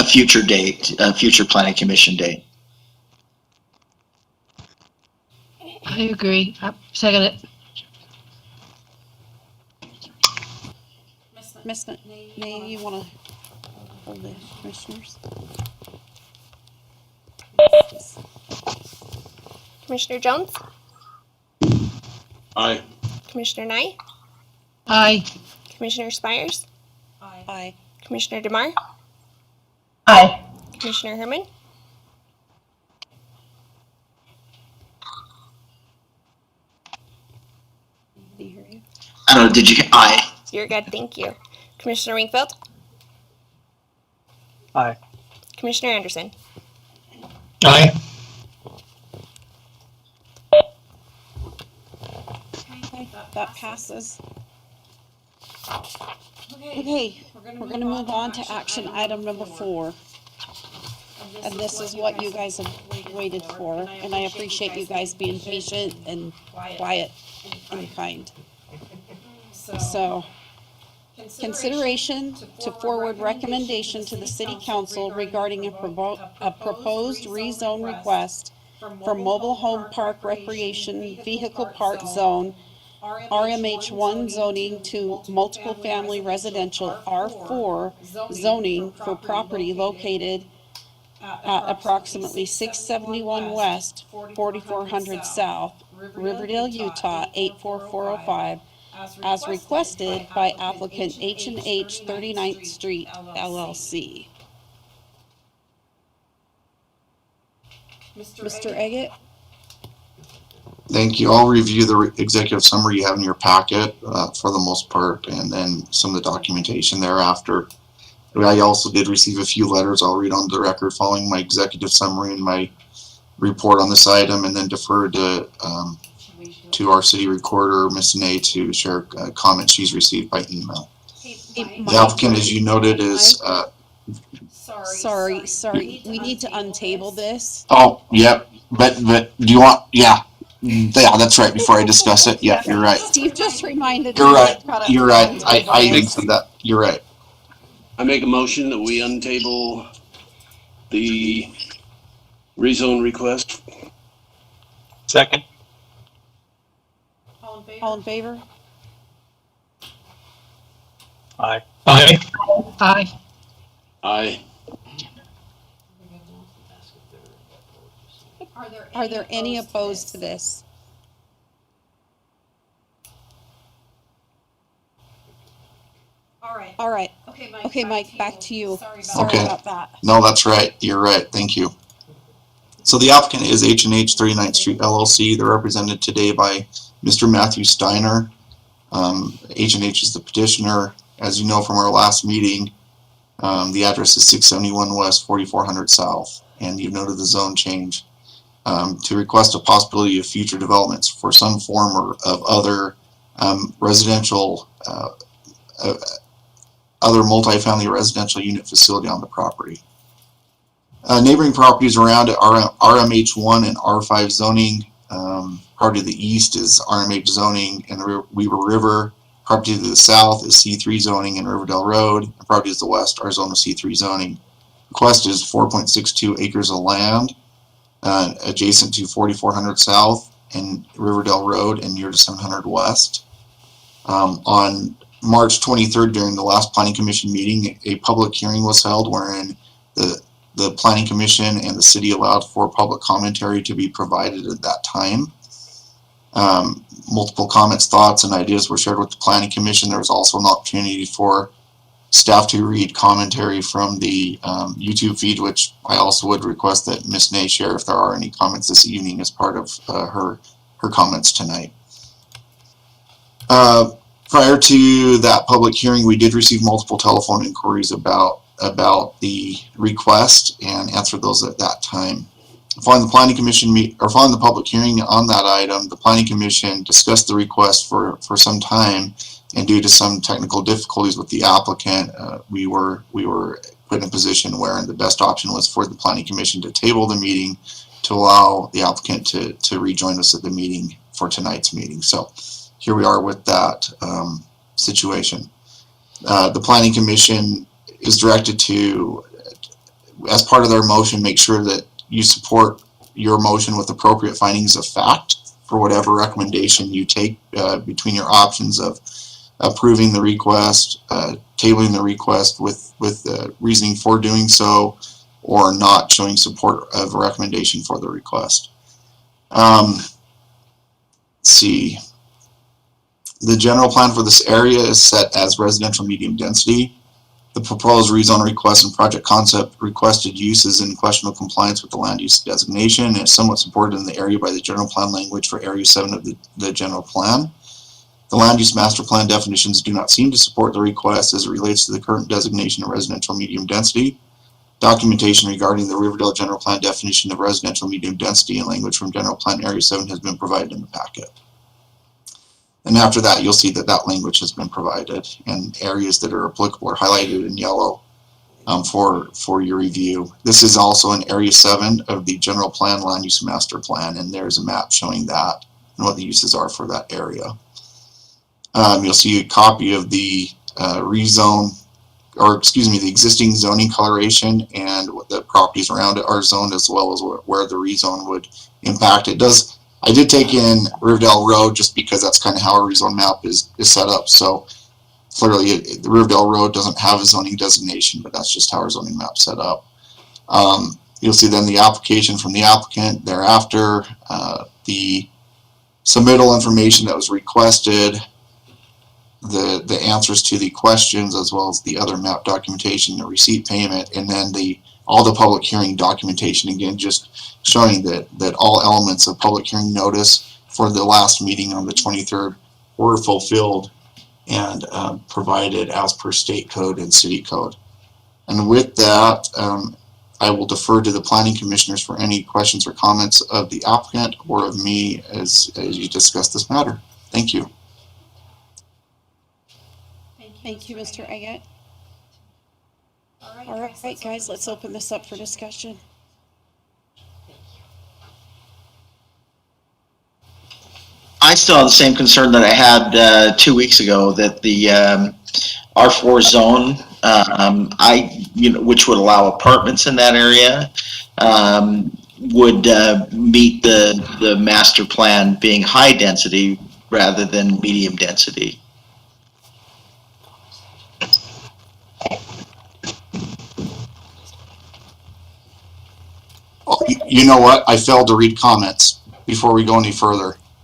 future date, a future planning commission date. I agree. I second it. Miss Nay, you want to hold the commissioners? Commissioner Jones? Aye. Commissioner Nye? Aye. Commissioner Spires? Aye. Commissioner DeMar? Aye. Commissioner Herman? Can you hear you? I don't know, did you, aye. You're good, thank you. Commissioner Wingfield? Aye. Commissioner Anderson? Aye. Okay, that passes. Okay, we're going to move on to action item number 4. And this is what you guys have waited for. And I appreciate you guys being patient and quiet and kind. So, consideration to forward recommendation to the City Council regarding a proposed rezone request for mobile home park recreation vehicle park zone RMH1 zoning to multiple family residential R4 zoning for property located at approximately 671 West, 4400 South, Riverdale, Utah, 84405, as requested by applicant H&H 39th Street, LLC. Mr. Eggett? Thank you. I'll review the executive summary you have in your packet for the most part, and then some of the documentation thereafter. I also did receive a few letters I'll read on the record following my executive summary and my report on this item, and then defer to our city recorder, Ms. Nay, to share comments she's received by email. The applicant, as you noted, is Sorry. We need to untable this. oh, yep. But do you want? Yeah, that's right. Before I discuss it, yeah, you're right. Steve just reminded You're me. right. You're right. I even said that. You're right. I make a motion that we untable the rezone request. Second. All in favor? Aye. Aye. Aye. Aye. Are there any opposed to this? All right. Okay, Mike, back to you. Sorry Okay. about that. No, that's right. You're right. Thank you. So the applicant is H&H 39th Street LLC. They're represented today by Mr. Matthew Steiner. H&H is the petitioner. As you know from our last meeting, the address is 671 West, 4400 South, and you've noted the zone change to request a possibility of future developments for some form or of other residential, other multifamily residential unit facility on the property. Neighboring properties around it are RMH1 and R5 zoning. Property to the east is RMH zoning in the Weber River. Property to the south is C3 zoning in Riverdale Road. And property to the west are zone of C3 zoning. Request is 4.62 acres of land adjacent to 4400 South and Riverdale Road and near to 700 West. On March 23rd, during the last Planning Commission meeting, a public hearing was held wherein the Planning Commission and the city allowed for public commentary to be provided at that time. Multiple comments, thoughts, and ideas were shared with the Planning Commission. There was also an opportunity for staff to read commentary from the YouTube feed, which I also would request that Ms. Nay share if there are any comments this evening as part of her comments tonight. Prior to that public hearing, we did receive multiple telephone inquiries about the request and answered those at that time. Following the planning commission following the public hearing on that item, the planning commission discussed the request for some time, and due to some technical difficulties with the applicant, we were put in a position where the best option was for the planning commission to table the meeting to allow the applicant to rejoin us at the meeting for tonight's meeting. So here we are with that situation. The planning commission is directed to, as part of their motion, make sure that you support your motion with appropriate findings of fact for whatever recommendation you take between your options of approving the request, tabling the request with reasoning for doing so, or not showing support of a recommendation for the request. Let's see. The general plan for this area is set as residential medium density. The proposed rezone request and project concept requested use is in questionable compliance with the land use designation and is somewhat supported in the area by the general plan language for Area 7 of the general plan. The land use master plan definitions do not seem to support the request as it relates to the current designation of residential medium density. Documentation regarding the Riverdale general plan definition of residential medium density and language from general plan Area 7 has been provided in the packet. And after that, you'll see that that language has been provided, and areas that are applicable are highlighted in yellow for your review. This is also in Area 7 of the general plan land use master plan, and there's a map showing that and what the uses are for that area. You'll see a copy of the the existing zoning coloration and what the properties around it are zoned, as well as where the rezone would impact. I did take in Riverdale Road just because that's kind of how our rezone map is set up. So clearly the Riverdale Road doesn't have a zoning designation, but that's just how our zoning map's set up. You'll see then the application from the applicant thereafter, the submittal information that was requested, the answers to the questions, as well as the other map documentation, the receipt payment, and then all the public hearing documentation, again, just showing that all elements of public hearing notice for the last meeting on the 23rd were fulfilled and provided as per state code and city code. And with that, I will defer to the planning commissioners for any questions or comments of the applicant or of me as you discuss this matter. Thank you. Thank you, Mr. Eggett. All right, guys, let's open this up for discussion. I still have the same concern that I had 2 weeks ago, that the R4 zone, which would allow apartments in that area, would meet the master plan being high density rather than medium density. You know what? I failed to read comments before we go any further.